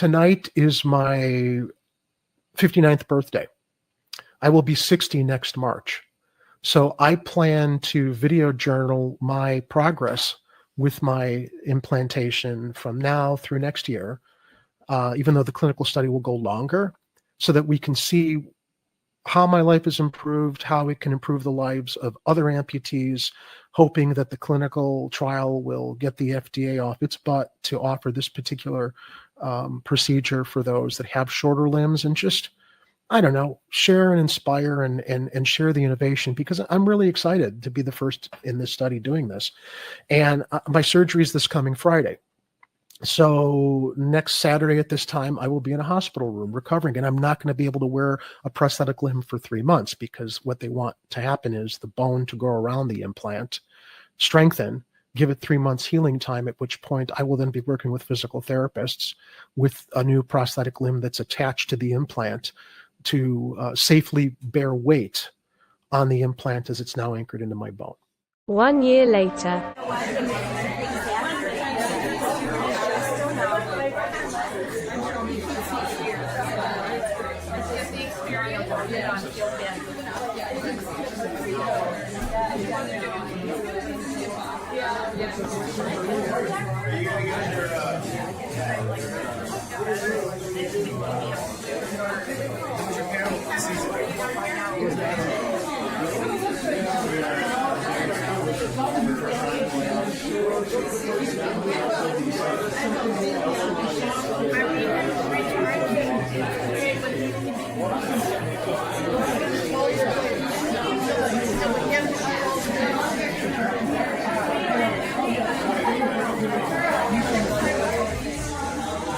tonight is my 59th birthday. I will be 60 next March. So I plan to video journal my progress with my implantation from now through next year, even though the clinical study will go longer, so that we can see how my life has improved, how it can improve the lives of other amputees, hoping that the clinical trial will get the FDA off its butt to offer this particular procedure for those that have shorter limbs, and just, I don't know, share and inspire and share the innovation, because I'm really excited to be the first in this study doing this. And my surgery is this coming Friday. So next Saturday at this time, I will be in a hospital room recovering, and I'm not going to be able to wear a prosthetic limb for 3 months, because what they want to happen is the bone to grow around the implant, strengthen, give it 3 months healing time, at which point I will then be working with physical therapists with a new prosthetic limb that's attached to the implant to safely bear weight on the implant as it's now anchored into my bone. 1 year later.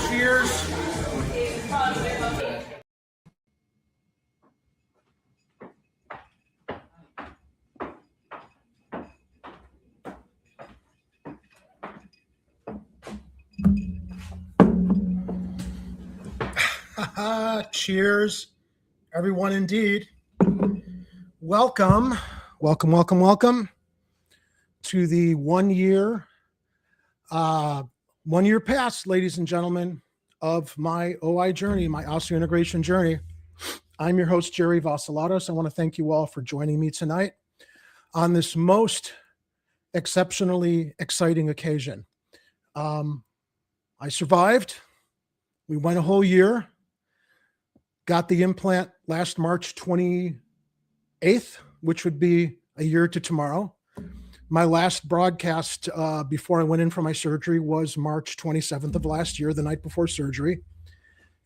Cheers. Cheers, everyone, indeed. Welcome to the 1 year past, ladies and gentlemen, of my OI journey, my osseointegration journey. I'm your host, Jerry Vasilatos. I want to thank you all for joining me tonight on this most exceptionally exciting occasion. I survived. We went a whole year. Got the implant last March 28th, which would be a year to tomorrow. My last broadcast before I went in for my surgery was March 27th of last year, the night before surgery.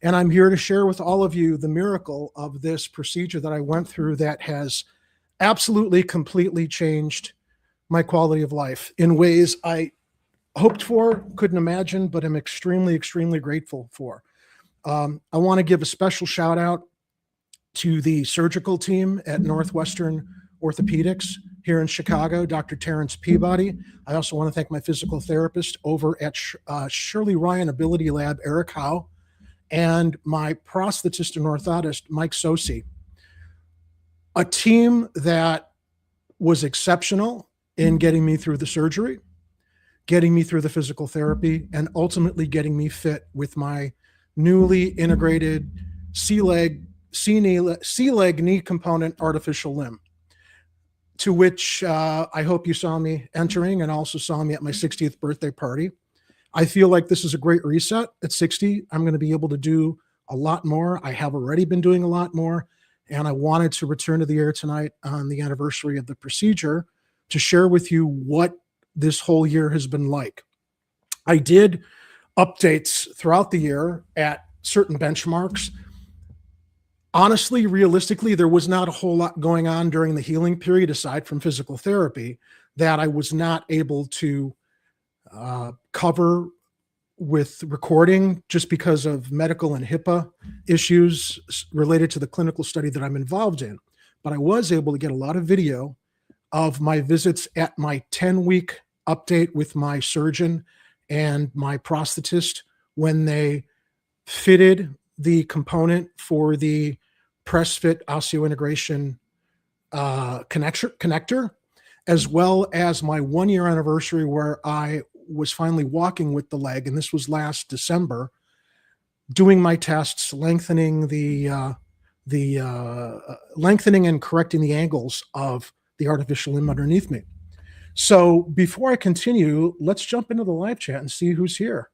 And I'm here to share with all of you the miracle of this procedure that I went through that has absolutely, completely changed my quality of life in ways I hoped for, couldn't imagine, but I'm extremely, extremely grateful for. I want to give a special shout out to the surgical team at Northwestern Orthopedics here in Chicago, Dr. Terrence Peabody. I also want to thank my physical therapist over at Shirley Ryan Ability Lab, Eric Howe, and my prosthetist and orthotist, Mike Sosi. A team that was exceptional in getting me through the surgery, getting me through the physical therapy, and ultimately getting me fit with my newly integrated C-leg knee component artificial limb, to which I hope you saw me entering and also saw me at my 60th birthday party. I feel like this is a great reset. At 60, I'm going to be able to do a lot more. I have already been doing a lot more, and I wanted to return to the air tonight on the anniversary of the procedure to share with you what this whole year has been like. I did updates throughout the year at certain benchmarks. Honestly, realistically, there was not a whole lot going on during the healing period aside from physical therapy that I was not able to cover with recording, just because of medical and HIPAA issues related to the clinical study that I'm involved in. But I was able to get a lot of video of my visits at my 10-week update with my surgeon and my prosthetist when they fitted the component for the PressFit Osseointegration connector, as well as my 1 year anniversary where I was finally walking with the leg, and this was last December. doing my tests, lengthening lengthening and correcting the angles of the artificial limb underneath me. So before I continue, let's jump into the live chat and see who's here.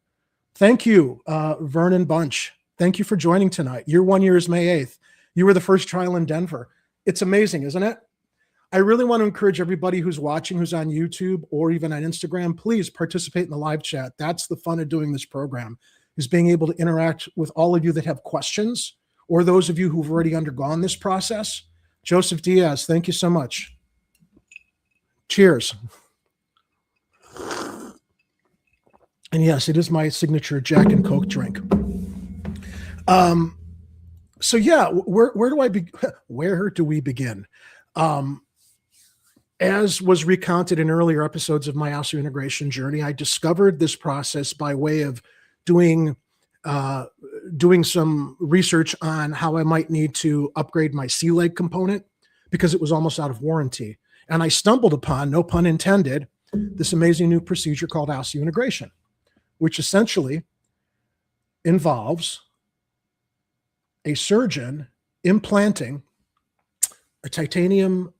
Thank you, Vernon Bunch. Thank you for joining tonight. Your 1 year is May 8th. You were the first trial in Denver. It's amazing, isn't it? I really want to encourage everybody who's watching, who's on YouTube or even on Instagram, please participate in the live chat. That's the fun of doing this program, is being able to interact with all of you that have questions or those of you who've already undergone this process. Joseph Diaz, thank you so much. Cheers. And yes, it is my signature Jack and Coke drink. So yeah, where do we begin? As was recounted in earlier episodes of my osseointegration journey, I discovered this process by way of doing some research on how I might need to upgrade my sea leg component because it was almost out of warranty. And I stumbled upon, no pun intended, this amazing new procedure called osseointegration, which essentially involves a surgeon implanting a titanium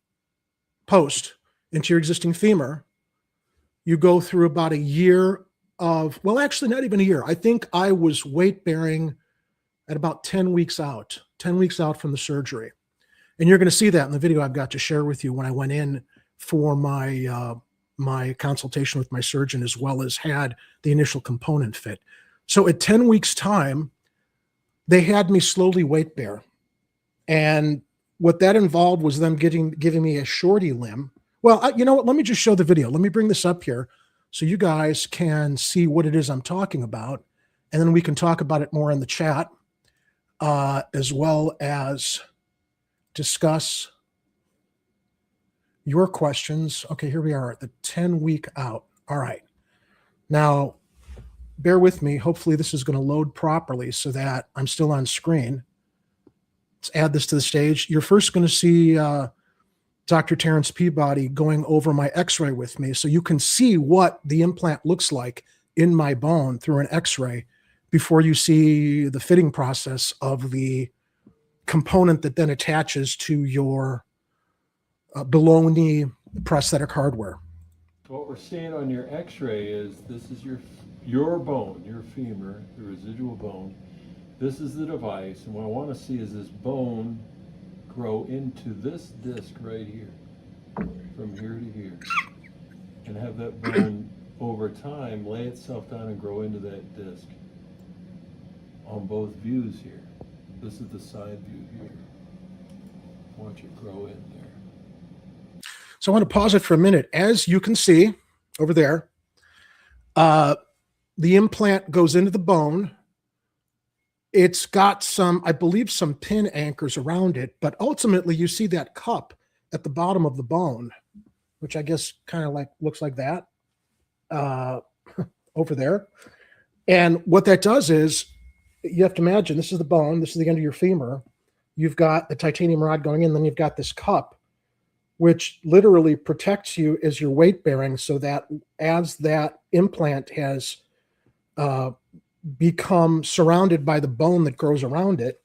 post into your existing femur. You go through about a year of, well, actually not even a year. I think I was weight bearing at about 10 weeks out from the surgery. And you're going to see that in the video I've got to share with you when I went in for my consultation with my surgeon, as well as had the initial component fit. So at 10 weeks time, they had me slowly weight bear. And what that involved was them giving me a shorty limb. Well, you know what? Let me just show the video. Let me bring this up here so you guys can see what it is I'm talking about. And then we can talk about it more in the chat, as well as discuss your questions. Okay, here we are at the 10-week out. All right. Now, bear with me. Hopefully this is going to load properly so that I'm still on screen. Let's add this to the stage. You're first going to see Dr. Terrence Peabody going over my x-ray with me so you can see what the implant looks like in my bone through an x-ray before you see the fitting process of the component that then attaches to your below-knee prosthetic hardware. What we're seeing on your x-ray is this is your bone, your femur, the residual bone. This is the device, and what I want to see is this bone grow into this disc right here, from here to here, and have that bone over time lay itself down and grow into that disc on both views here. This is the side view here. Watch it grow in there. So I want to pause it for a minute. As you can see over there, the implant goes into the bone. It's got some, I believe, some pin anchors around it, but ultimately you see that cup at the bottom of the bone, which I guess kind of like looks like that over there. And what that does is, you have to imagine this is the bone, this is the end of your femur. You've got the titanium rod going in, then you've got this cup, which literally protects you as you're weight bearing, so that as that implant has become surrounded by the bone that grows around it,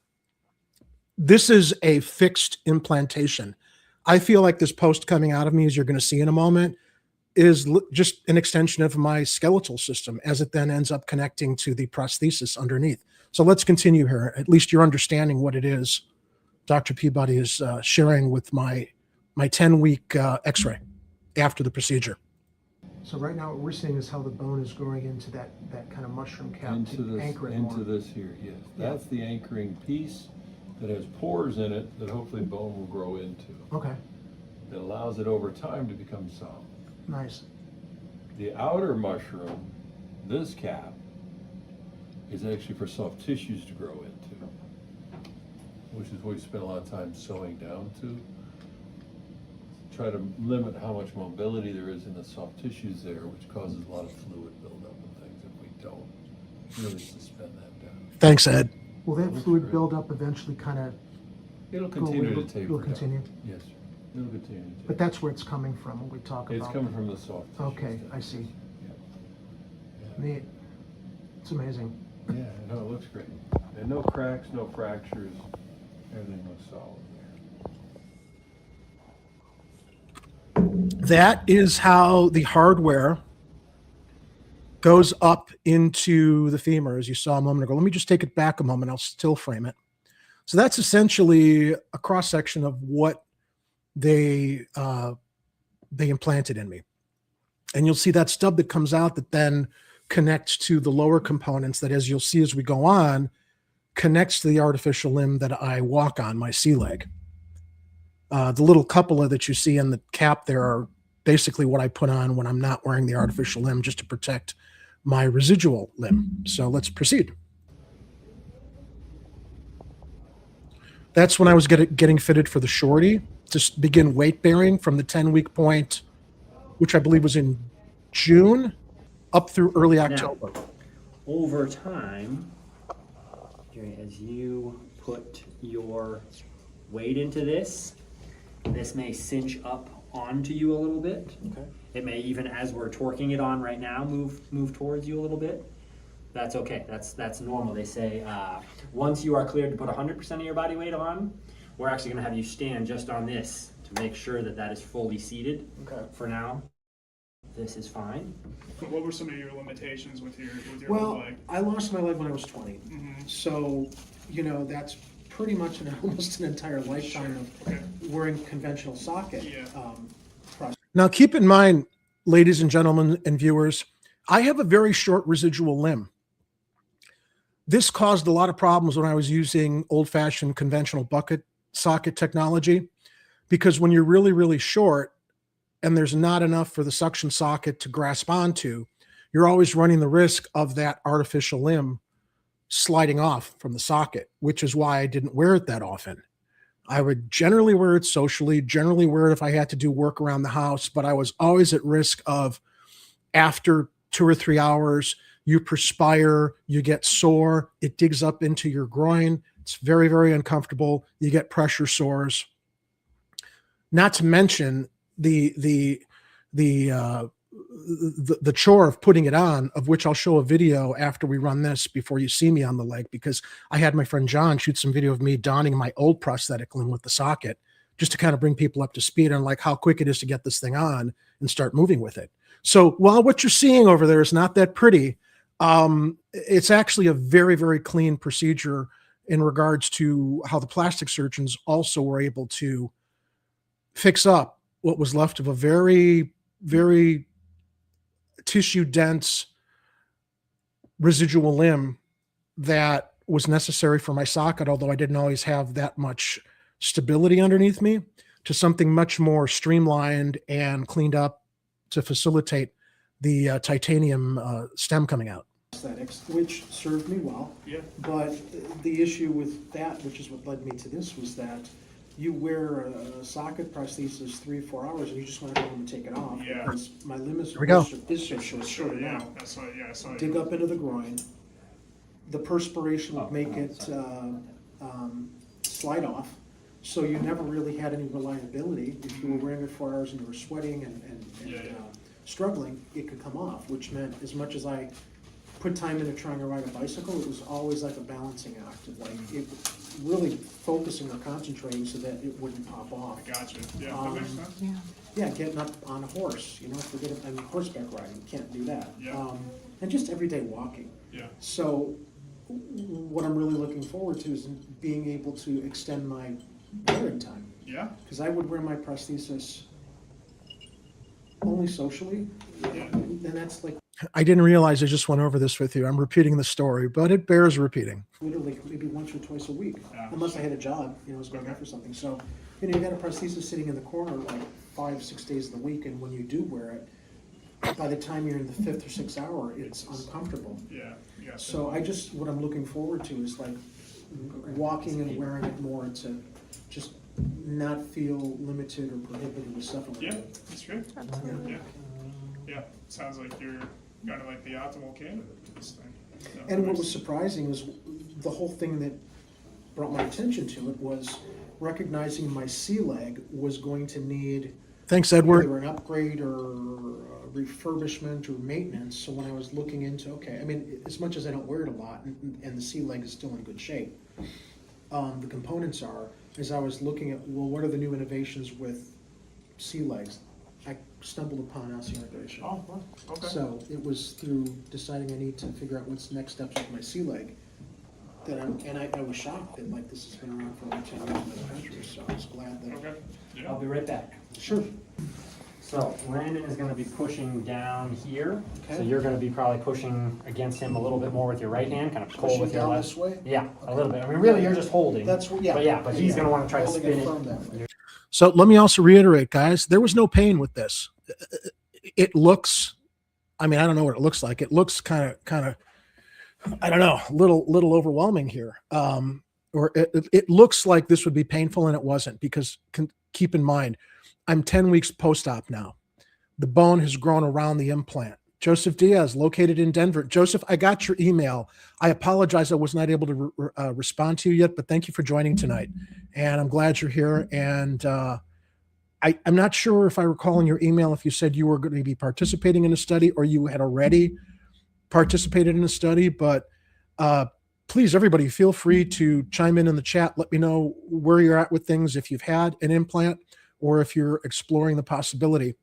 this is a fixed implantation. I feel like this post coming out of me, as you're going to see in a moment, is just an extension of my skeletal system as it then ends up connecting to the prosthesis underneath. So let's continue here. At least you're understanding what it is Dr. Peabody is sharing with my 10-week x-ray after the procedure. So right now what we're seeing is how the bone is growing into that kind of mushroom cap into this here, yes. That's the anchoring piece that has pores in it that hopefully bone will grow into. Okay. That allows it over time to become soft. Nice. The outer mushroom, this cap, is actually for soft tissues to grow into, which is what we spend a lot of time sewing down to. Try to limit how much mobility there is in the soft tissues there, which causes a lot of fluid buildup and things if we don't really suspend that down. Thanks, Ed. Will that fluid buildup eventually kind of It'll continue to taper. It'll continue? Down. Yes, sir. It'll continue to taper. But that's where it's coming from when we talk about It's coming from the soft tissues. Okay, I see. Yeah. Neat. It's amazing. Yeah, no, it looks great. And no cracks, no fractures, everything was solid there. That is how the hardware goes up into the femur, as you saw a moment ago. Let me just take it back a moment. I'll still frame it. So that's essentially a cross-section of what they implanted in me. And you'll see that stub that comes out that then connects to the lower components that, as you'll see as we go on, connects to the artificial limb that I walk on, my sea leg. The little cupola that you see in the cap there are basically what I put on when I'm not wearing the artificial limb, just to protect my residual limb. So let's proceed. That's when I was getting fitted for the shorty to begin weight bearing from the 10-week point, which I believe was in June, up through early October. Now, over time, Jerry, as you put your weight into this may cinch up onto you a little bit. Okay. It may even, as we're torquing it on right now, move towards you a little bit. That's okay. That's normal. They say once you are cleared to put 100% of your body weight on, we're actually going to have you stand just on this to make sure that that is fully seated. Okay. For now, this is fine. What were some of your limitations with your Well, leg? I lost my leg when I was 20. Mm-hmm. So, that's pretty much almost an entire lifetime of Okay. wearing conventional socket. Yeah. Now, keep in mind, ladies and gentlemen and viewers, I have a very short residual limb. This caused a lot of problems when I was using old-fashioned conventional bucket socket technology, because when you're really, really short and there's not enough for the suction socket to grasp onto, you're always running the risk of that artificial limb sliding off from the socket, which is why I didn't wear it that often. I would generally wear it socially, generally wear it if I had to do work around the house, but I was always at risk of, after 2 or 3 hours, you perspire, you get sore, it digs up into your groin. It's very, very uncomfortable. You get pressure sores. Not to mention the chore of putting it on, of which I'll show a video after we run this before you see me on the leg, because I had my friend John shoot some video of me donning my old prosthetic limb with the socket, just to kind of bring people up to speed on like how quick it is to get this thing on and start moving with it. So while what you're seeing over there is not that pretty, it's actually a very, very clean procedure in regards to how the plastic surgeons also were able to fix up what was left of a very, very tissue dense residual limb that was necessary for my socket, although I didn't always have that much stability underneath me, to something much more streamlined and cleaned up to facilitate the titanium stem coming out. Aesthetics, which served me well. Yeah. But the issue with that, which is what led me to this, was that you wear a socket prosthesis 3 or 4 hours and you just want to go home and take it off. Yeah. Because my limb is so short Yeah, now. I saw Dig up into the groin. The perspiration would make it slide off. So you never really had any reliability. If you were wearing it 4 hours and you were sweating and struggling, it could come off, which meant as much as I put time into trying to ride a bicycle, it was always like a balancing act of like it really focusing or concentrating so that it wouldn't pop off. Gotcha. Yeah, that makes sense. Yeah, getting up on a horse, forget it, horseback riding, you can't do that. Yeah. And just everyday walking. Yeah. So what I'm really looking forward to is being able to extend my wearing time. Yeah. Because I would wear my prosthesis only socially, Yeah. and that's like, I didn't realize I just went over this with you. I'm repeating the story, but it bears repeating. Literally, maybe once or twice a week, unless I had a job, I was going out for something. So, you got a prosthesis sitting in the corner like 5-6 days of the week, and when you do wear it, by the time you're in the 5th or 6th hour, it's uncomfortable. Yeah. Yeah. So what I'm looking forward to is like walking and wearing it more to just not feel limited or prohibited with stuff. Yeah, that's great. Yeah. Yeah. Yeah. Sounds like you're kind of like the optimal candidate for this thing. So, And what was surprising was the whole thing that brought my attention to it was recognizing my sea leg was going to need Thanks, Edward. either an upgrade or refurbishment or maintenance. So when I was looking into, okay, I mean, as much as I don't wear it a lot, and the sea leg is still in good shape, the components are, as I was looking at, well, what are the new innovations with sea legs? I stumbled upon osseointegration. Oh, well, okay. So it was through deciding I need to figure out what's the next steps with my sea leg that I was shocked that like this has been around for over 10 years in the country, so I was glad that. Okay, yeah. I'll be right back. Sure. So Landon is gonna be pushing down here. So Okay. you're gonna be probably pushing against him a little bit more with your right hand, kind of pull Pushing with your down left. this way? Yeah, a Okay. little bit. I mean, really, you're just holding. That's, yeah. But he's gonna wanna try to Holding spin it it. firm that way. So let me also reiterate, guys, there was no pain with this. It looks, I mean, I don't know what it looks like. It looks kind of, I don't know, little overwhelming here. Or it looks like this would be painful, and it wasn't, because keep in mind, I'm 10 weeks post-op now. The bone has grown around the implant. Joseph Diaz, located in Denver. Joseph, I got your email. I apologize I was not able to respond to you yet, but thank you for joining tonight. And I'm glad you're here. And I'm not sure if I recall in your email if you said you were going to be participating in a study or you had already participated in a study, but please, everybody, feel free to chime in the chat. Let me know where you're at with things, if you've had an implant or if you're exploring the possibility.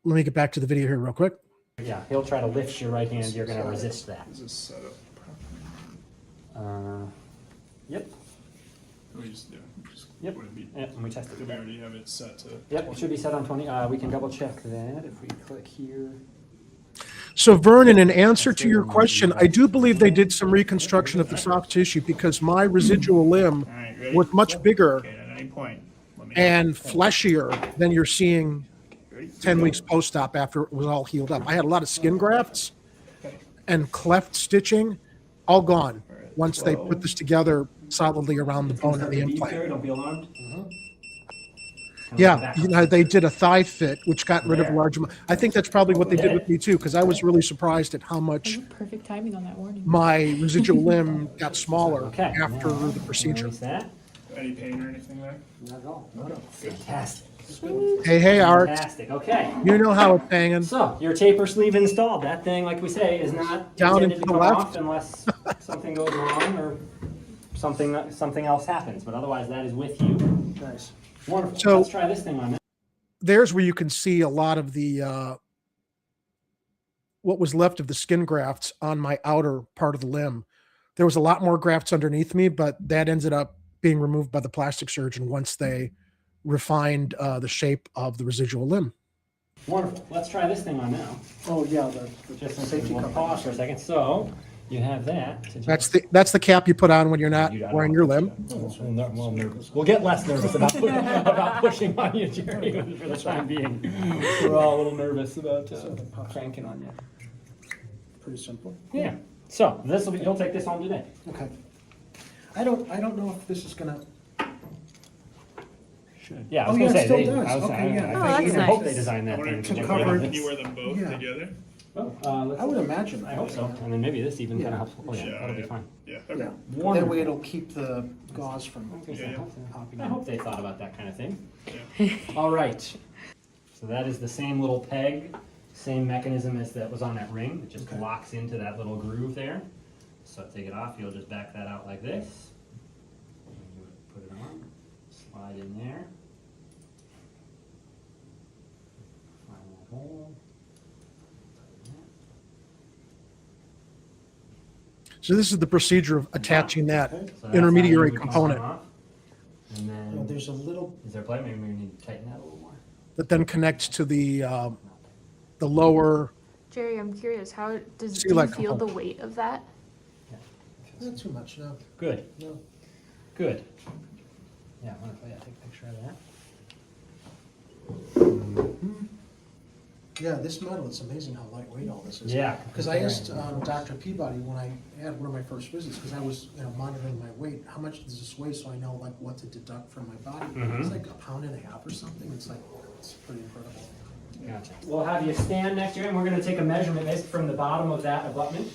Let me get back to the video here real quick. Yeah, he'll try to lift your right hand. You're gonna resist that. Is this set up properly? Yep. We just, yeah, just. Yep. Would it be, Yep, and we tested do we it. already have it set to? Yep, it should be set on 20. We can double check that if we click here. So Vernon, in answer to your question, I do believe they did some reconstruction of the soft tissue because my residual limb All right, ready? was much bigger Okay, at any point, let me know. and fleshier than you're seeing Ready? 10 weeks post-op after it was all healed up. I had a lot of skin grafts and cleft stitching, all gone once they put this together solidly around the bone of the implant. Don't be alarmed. Yeah, you know, they did a thigh fit, which got rid of a large amount. I think that's probably what they did with me too, because I was really surprised at how much Perfect timing on that warning. my residual limb got smaller Okay. after the procedure. Release that. Any pain or anything there? Not at all. Fantastic. Hey, Art, Fantastic. Okay. you know how it's hanging. So your taper sleeve installed. That thing, like we say, is not Down intended and to to the come left. off unless something goes wrong or something else happens. But otherwise, that is with you. Nice. Wonderful. So- Let's try this thing on now. There's where you can see a lot of the what was left of the skin grafts on my outer part of the limb. There was a lot more grafts underneath me, but that ended up being removed by the plastic surgeon once they refined the shape of the residual limb. Wonderful. Let's try this thing on now. Oh, yeah, Just in safety case we'll cover. pause for a second. So you have that. That's the cap you put on when you're not wearing your limb. We'll get less nervous about pushing on you, Jerry, for the time being. We're all a little nervous about cranking on you. Pretty simple. Yeah. So this will be. You'll take this home today. Okay. I don't know if this is gonna. Yeah. I Oh, was yeah, gonna it say still they. does. I was Okay, saying, yeah. I Oh, that's even nice. hope they designed I that wonder, thing to to cover do it, can you wear them both Yeah. together? Oh, I would imagine. I hope so. And then maybe this even kind Yeah. of helps. Oh yeah, that'll be fine. Yeah, Yeah. okay. That Wonderful. way it'll keep the gauze from Yeah. popping I out. hope they thought about that kind of thing. Yeah. All right. So that is the same little peg, same mechanism as that was on that ring. It just Okay. locks into that little groove there. So take it off, you'll just back that out like this. And you put it on, slide in there. Find that hole. So this is the procedure of attaching that So that's how you intermediary would come component off. And Oh, then, there's a little, is there a plate? Maybe we need to tighten that a little more. that then connects to the lower. Jerry, I'm curious, how do See, you like, feel the component. weight of that? not too much, no. Good, No. good. Yeah, wonderful. Yeah, take a picture of that. Yeah, this metal, it's amazing how lightweight all this is. Yeah. Because I asked Dr. Peabody when I had one of my first visits, because I was, monitoring my weight, how much does this weigh, so I know like what to deduct from my body. It's like a pound and a half or something. It's like, it's pretty incredible. Gotcha. We'll have you stand next to it, and we're gonna take a measurement based from the bottom of that abutment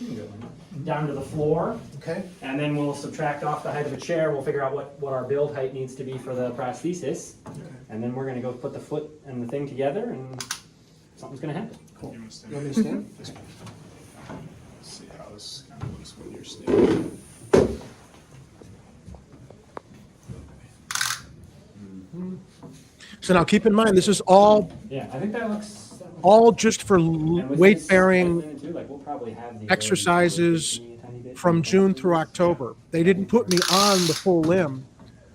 down to the floor, Okay? and then we'll subtract off the height of a chair. We'll figure out what our build height needs to be for the prosthesis. Okay. and then we're gonna go put the foot and the thing together, and something's gonna happen. You wanna stand? You want me to stand? This way. See how this kind of looks when you're standing. So now keep in mind, this is all Yeah, I think that looks. just for And with weight this bearing thing too, like, we'll probably have the ability to exercises do it a tiny bit. from June through October. They didn't put me on the full limb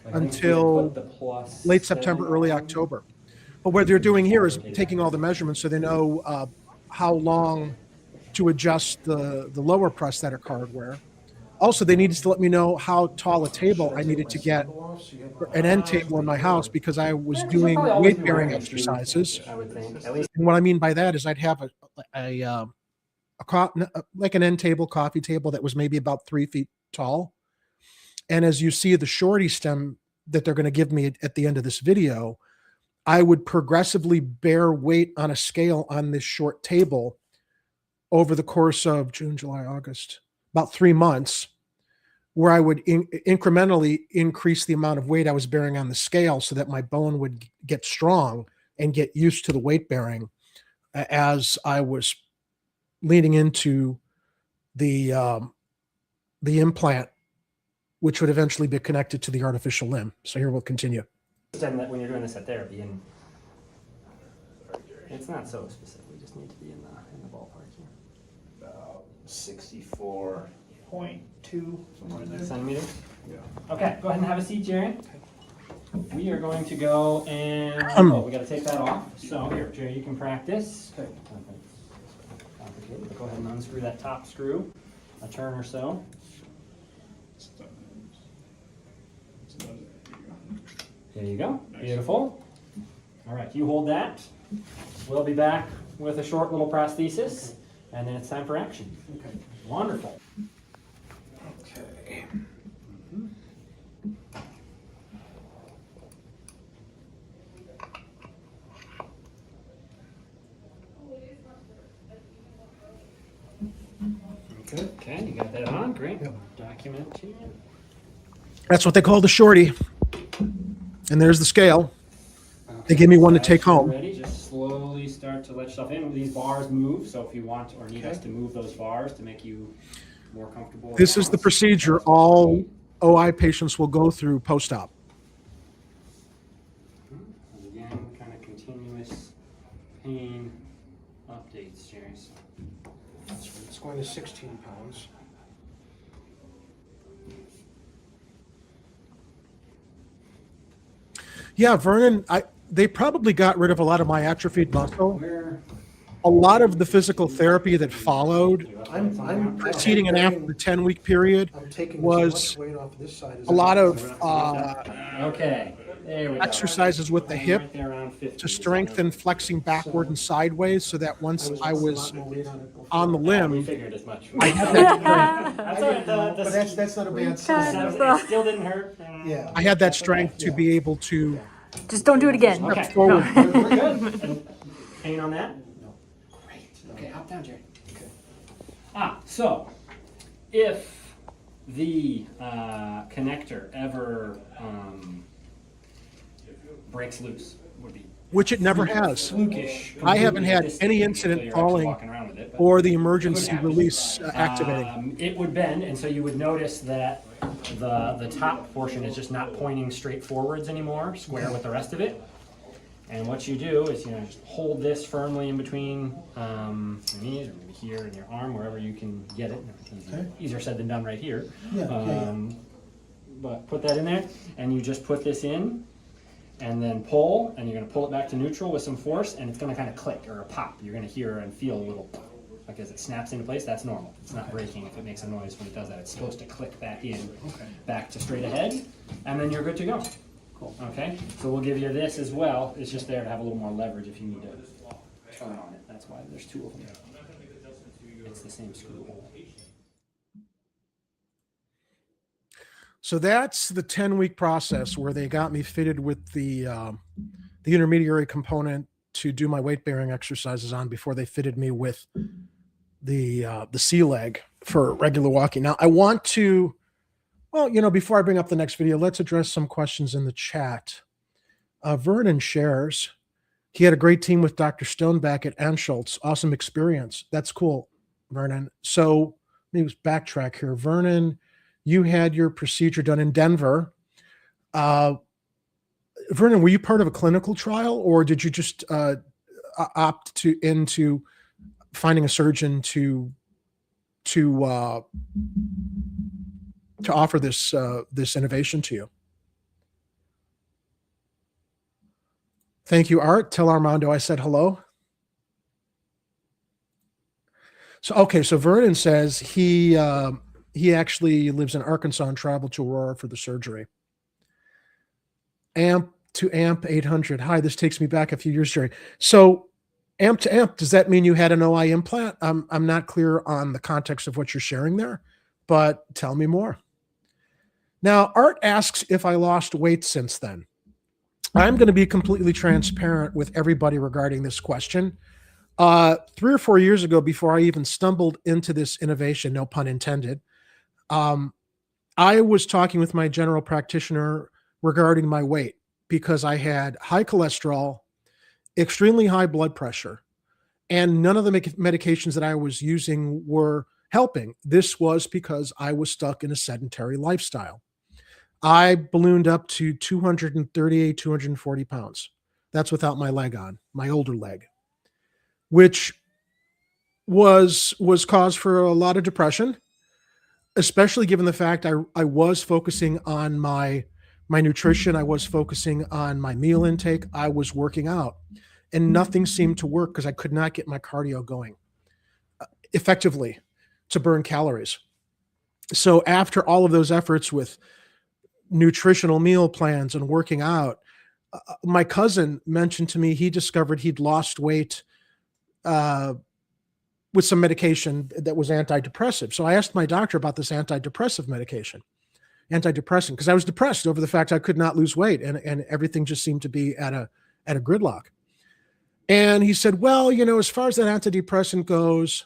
Like, I think we until put the plus late September, 7 early on. October. But what they're doing here is taking all the measurements so they know how long to adjust the lower prosthetic hardware. Also, they needed to let me know how tall a table I needed to get, an end table in my house, because I was Yeah, 'cause you'll doing probably always be weight-bearing wearing shoes, exercises. I would think, at least. And what I mean by that is I'd have like an end table, coffee table that was maybe about 3 feet tall. And as you see the shorty stem that they're going to give me at the end of this video, I would progressively bear weight on a scale on this short table over the course of June, July, August, about 3 months, where I would incrementally increase the amount of weight I was bearing on the scale so that my bone would get strong and get used to the weight bearing as I was leading into the implant, which would eventually be connected to the artificial limb. So here we'll continue. Understand that when you're doing this at therapy, and it's not so specific. We just need to be in the ballpark here. About 64.2, somewhere in there. Centimeters. Yeah. Okay, go ahead and have a seat, Jerry. We are going to go and we got to take that off. So here, Jerry, you can practice. Okay. Complicated, but go ahead and unscrew that top screw, a turn or so. It's done. It's done. There you go. Nice. Beautiful. All right, you hold that. We'll be back with a short little prosthesis, and then it's time for action. Okay. Wonderful. Okay. Okay. Okay, you got that on. Great. Document here. That's what they call the shorty. And there's the scale. They gave me one to As take you're home. Ready? Just slowly start to let yourself in. These bars move, so if you want or need us to move those bars to make you more comfortable. This is the procedure all OI patients will go through post-op. Again, kind of continuous pain updates, Jerry. So It's going to 16 pounds. Yeah, Vernon, they probably got rid of a lot of my atrophied muscle. where A lot of the physical therapy that followed I'm preceding and after the 10-week period I'm taking was as much weight off this side as a lot of okay, there we go. exercises with the hip Right there around 50. to strengthen flexing backward and sideways so that once I was on the We limb, figured as much. I had that, That's all right. But that's not a bad kind sign. of- It still didn't hurt. Yeah. I had that strength to be able to Just don't do it again. Okay. forward. We're good. And pain on that? No. Great. Okay, hop down, Jerry. Okay. So if the connector ever breaks loose, would be which it never has, flukish. I haven't had This any thing, incident until you're actually falling walking around with it, but or the it emergency could happen. release activating. It would bend, and so you would notice that the top portion is just not pointing straight forwards anymore, square with the rest of it. And what you do is, just hold this firmly in between your knees, or maybe here in your arm, wherever you can get it. Easier said than done right here. But put that in there, and you just put this in, and then pull, and you're going to pull it back to neutral with some force, and it's going to kind of click or a pop. You're going to hear and feel a little pop. Like as it snaps into place, that's normal. It's not breaking if it makes a noise when it does that. It's supposed to click back in, back to straight ahead, and then you're good to go. Cool. Okay, so we'll give you this as well. It's just there to have a little more leverage if you need to turn on it. That's why there's two of them. It's the same screw hole. So that's the 10-week process where they got me fitted with the intermediary component to do my weight bearing exercises on before they fitted me with the C leg for regular walking. Now I want to, before I bring up the next video, let's address some questions in the chat. Vernon shares he had a great team with Dr. Stone back at Anschultz. Awesome experience. That's cool, Vernon. So let me just backtrack here. Vernon, you had your procedure done in Denver. Vernon, were you part of a clinical trial, or did you just opt into finding a surgeon to offer this innovation to you? Thank you, Art. Tell Armando I said hello. So, okay, so Vernon says he actually lives in Arkansas and traveled to Aurora for the surgery. Amp to amp 800. Hi, this takes me back a few years, Jerry. So amp to amp, does that mean you had an OI implant? I'm not clear on the context of what you're sharing there, but tell me more. Now, Art asks if I lost weight since then. I'm going to be completely transparent with everybody regarding this question. 3 or 4 years ago, before I even stumbled into this innovation, no pun intended, I was talking with my general practitioner regarding my weight because I had high cholesterol, extremely high blood pressure, and none of the medications that I was using were helping. This was because I was stuck in a sedentary lifestyle. I ballooned up to 238, 240 pounds. That's without my leg on, my older leg, which was cause for a lot of depression, especially given the fact I was focusing on my nutrition. I was focusing on my meal intake. I was working out, and nothing seemed to work because I could not get my cardio going effectively to burn calories. So after all of those efforts with nutritional meal plans and working out, my cousin mentioned to me he discovered he'd lost weight with some medication that was antidepressive. So I asked my doctor about this antidepressant, because I was depressed over the fact I could not lose weight and everything just seemed to be at a gridlock. And he said, well, as far as that antidepressant goes,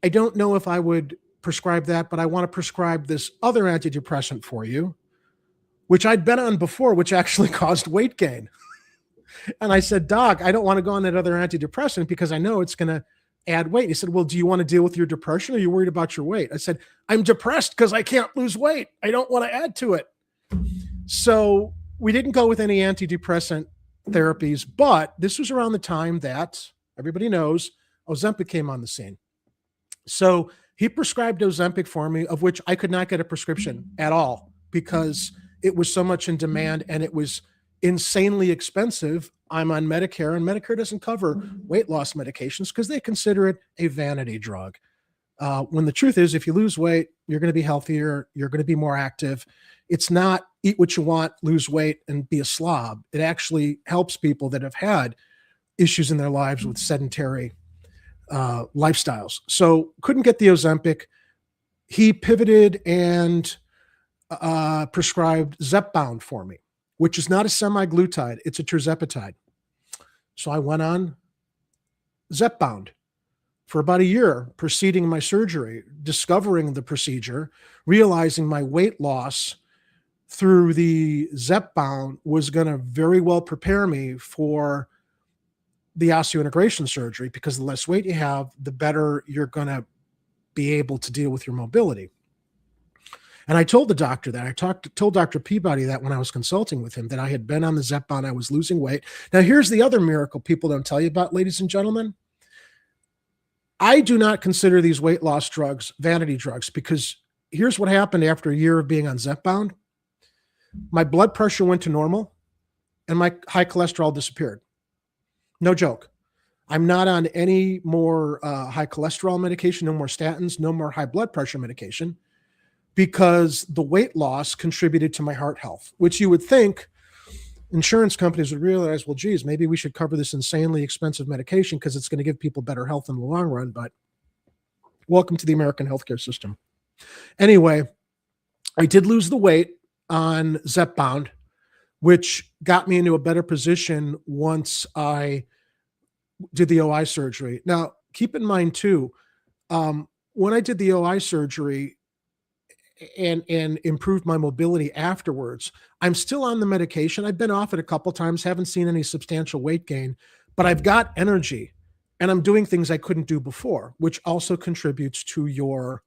I don't know if I would prescribe that, but I want to prescribe this other antidepressant for you, which I'd been on before, which actually caused weight gain. And I said, Doc, I don't want to go on that other antidepressant because I know it's going to add weight. He said, well, do you want to deal with your depression or are you worried about your weight? I said, I'm depressed because I can't lose weight. I don't want to add to it. So we didn't go with any antidepressant therapies, but this was around the time that everybody knows Ozempic came on the scene. So he prescribed Ozempic for me, of which I could not get a prescription at all because it was so much in demand and it was insanely expensive. I'm on Medicare, and Medicare doesn't cover weight loss medications because they consider it a vanity drug. When the truth is, if you lose weight, you're going to be healthier, you're going to be more active. It's not eat what you want, lose weight, and be a slob. It actually helps people that have had issues in their lives with sedentary lifestyles. So couldn't get the Ozempic. He pivoted and prescribed Zepbound for me, which is not a semaglutide, it's a tirzepatide. So I went on Zepbound for about a year preceding my surgery, discovering the procedure, realizing my weight loss through the Zepbound was going to very well prepare me for the osseointegration surgery, because the less weight you have, the better you're going to be able to deal with your mobility. And I told the doctor that. I told Dr. Peabody that when I was consulting with him, that I had been on the Zepbound, I was losing weight. Now, here's the other miracle people don't tell you about, ladies and gentlemen. I do not consider these weight loss drugs vanity drugs, because here's what happened after a year of being on Zepbound. My blood pressure went to normal and my high cholesterol disappeared. No joke. I'm not on any more high cholesterol medication, no more statins, no more high blood pressure medication, because the weight loss contributed to my heart health, which you would think insurance companies would realize, well, geez, maybe we should cover this insanely expensive medication because it's going to give people better health in the long run. But welcome to the American healthcare system. Anyway, I did lose the weight on Zepbound, which got me into a better position once I did the OI surgery. Now, keep in mind too, when I did the OI surgery, and improved my mobility afterwards. I'm still on the medication. I've been off it a couple times, haven't seen any substantial weight gain, but I've got energy and I'm doing things I couldn't do before, which also contributes to your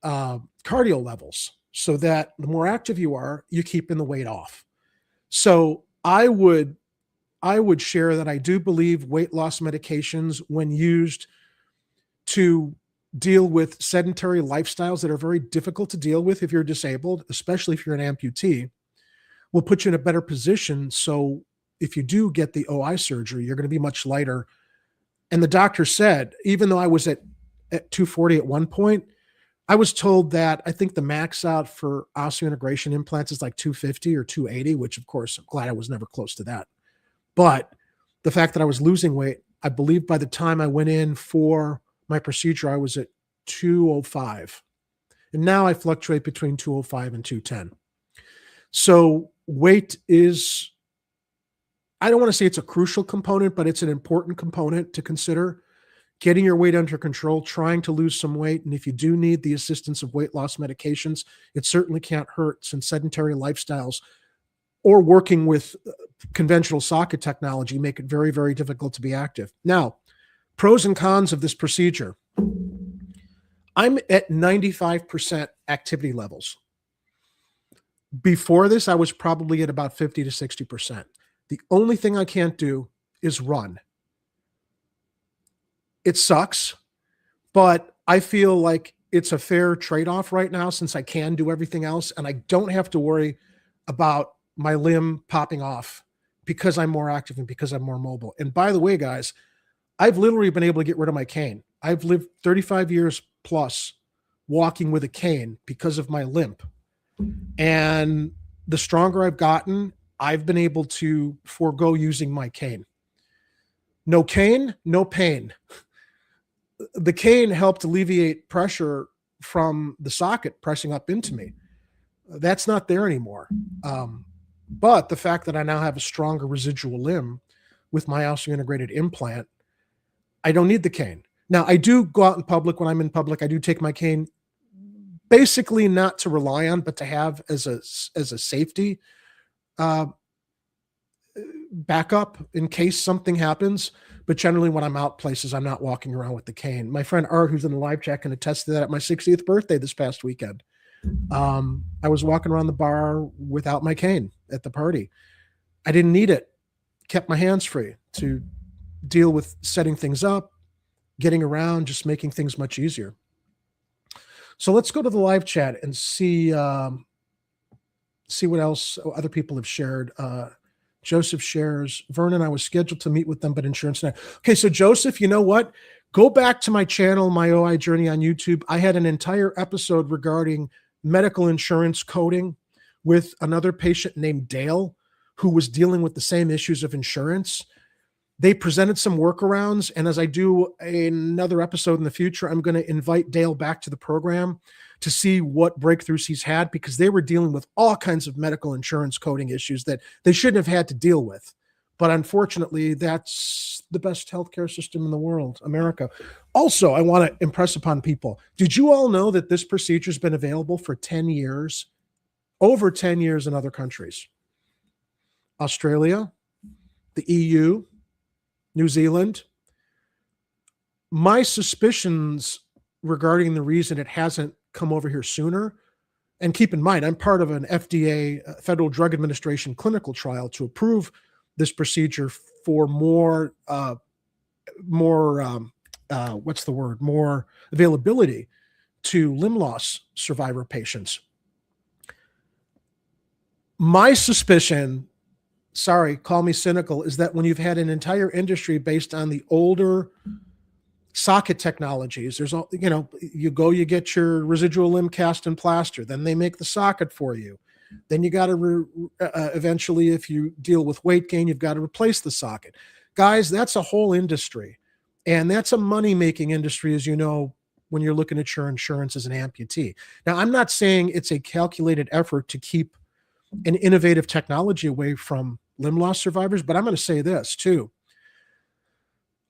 cardio levels, so that the more active you are, you're keeping the weight off. So I would share that I do believe weight loss medications, when used to deal with sedentary lifestyles that are very difficult to deal with if you're disabled, especially if you're an amputee, will put you in a better position. So if you do get the OI surgery, you're going to be much lighter. And the doctor said, even though I was at 240 at one point, I was told that I think the max out for osseointegration implants is like 250 or 280, which of course, I'm glad I was never close to that. But the fact that I was losing weight, I believe by the time I went in for my procedure, I was at 205. And now I fluctuate between 205 and 210. So weight is, I don't want to say it's a crucial component, but it's an important component to consider. Getting your weight under control, trying to lose some weight. And if you do need the assistance of weight loss medications, it certainly can't hurt, since sedentary lifestyles or working with conventional socket technology make it very, very difficult to be active. Now, pros and cons of this procedure. I'm at 95% activity levels. Before this, I was probably at about 50 to 60%. The only thing I can't do is run. It sucks, but I feel like it's a fair trade-off right now, since I can do everything else and I don't have to worry about my limb popping off because I'm more active and because I'm more mobile. And by the way, guys, I've literally been able to get rid of my cane. I've lived 35 years plus walking with a cane because of my limp. And the stronger I've gotten, I've been able to forego using my cane. No cane, no pain. The cane helped alleviate pressure from the socket pressing up into me. That's not there anymore. But the fact that I now have a stronger residual limb with my osseointegrated implant, I don't need the cane. Now, I do go out in public. When I'm in public, I do take my cane, basically not to rely on, but to have as a safety backup in case something happens. But generally, when I'm out places, I'm not walking around with the cane. My friend Art, who's in the live chat, can attest to that. At my 60th birthday this past weekend, I was walking around the bar without my cane at the party. I didn't need it. Kept my hands free to deal with setting things up, getting around, just making things much easier. So let's go to the live chat and see what else other people have shared. Joseph shares, Vernon, I was scheduled to meet with them, but insurance now. Okay, so Joseph, you know what? Go back to my channel, My OI Journey on YouTube. I had an entire episode regarding medical insurance coding with another patient named Dale, who was dealing with the same issues of insurance. They presented some workarounds, and as I do another episode in the future, I'm going to invite Dale back to the program to see what breakthroughs he's had, because they were dealing with all kinds of medical insurance coding issues that they shouldn't have had to deal with. But unfortunately, that's the best healthcare system in the world, America. Also, I want to impress upon people, did you all know that this procedure has been available for 10 years, over 10 years in other countries? Australia, the EU, New Zealand. My suspicions regarding the reason it hasn't come over here sooner, and keep in mind, I'm part of an FDA, Federal Drug Administration clinical trial to approve this procedure for more availability to limb loss survivor patients. My suspicion, sorry, call me cynical, is that when you've had an entire industry based on the older socket technologies, there's all, you get your residual limb cast and plaster, then they make the socket for you. Then you got to eventually, if you deal with weight gain, you've got to replace the socket. Guys, that's a whole industry, and that's a money-making industry, as you know, when you're looking at your insurance as an amputee. Now, I'm not saying it's a calculated effort to keep an innovative technology away from limb loss survivors, but I'm going to say this too.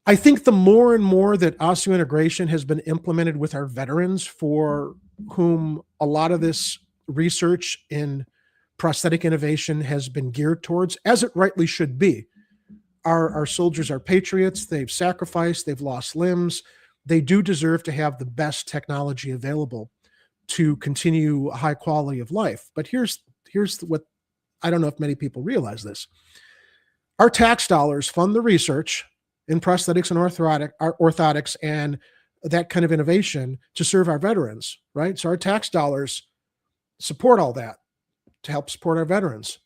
I think the more and more that osseointegration has been implemented with our veterans for whom a lot of this research in prosthetic innovation has been geared towards, as it rightly should be. Our soldiers are patriots. They've sacrificed. They've lost limbs. They do deserve to have the best technology available to continue a high quality of life. But here's what I don't know if many people realize this. Our tax dollars fund the research in prosthetics and orthotics and that kind of innovation to serve our veterans, right? So our tax dollars support all that to help support our veterans.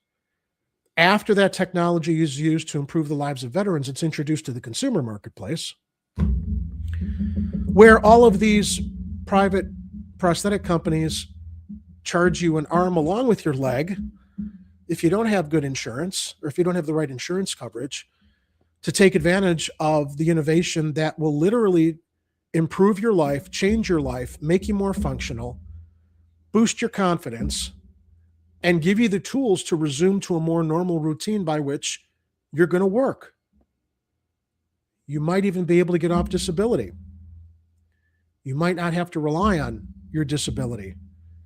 After that technology is used to improve the lives of veterans, it's introduced to the consumer marketplace, where all of these private prosthetic companies charge you an arm along with your leg if you don't have good insurance or if you don't have the right insurance coverage, to take advantage of the innovation that will literally improve your life, change your life, make you more functional, boost your confidence, and give you the tools to resume to a more normal routine by which you're going to work. You might even be able to get off disability. You might not have to rely on your disability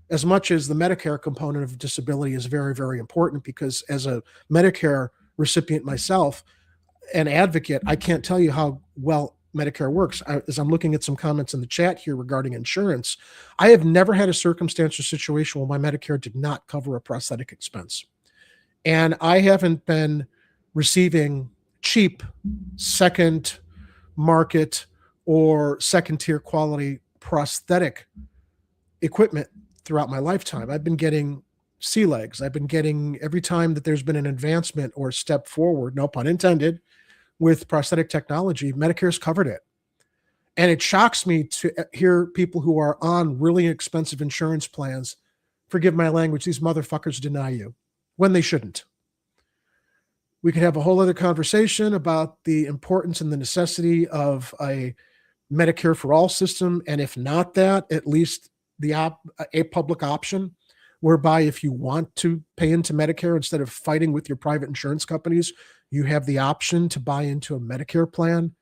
as much as the Medicare component of disability is very, very important, because as a Medicare recipient myself, an advocate, I can't tell you how well Medicare works. As I'm looking at some comments in the chat here regarding insurance, I have never had a circumstance or situation where my Medicare did not cover a prosthetic expense. And I haven't been receiving cheap second market or second tier quality prosthetic equipment throughout my lifetime. I've been getting sea legs. I've been getting, every time that there's been an advancement or step forward, no pun intended, with prosthetic technology, Medicare's covered it. And it shocks me to hear people who are on really expensive insurance plans, forgive my language, these motherfuckers deny you when they shouldn't. We could have a whole other conversation about the importance and the necessity of a Medicare for all system. And if not that, at least a public option whereby if you want to pay into Medicare instead of fighting with your private insurance companies, you have the option to buy into a Medicare plan.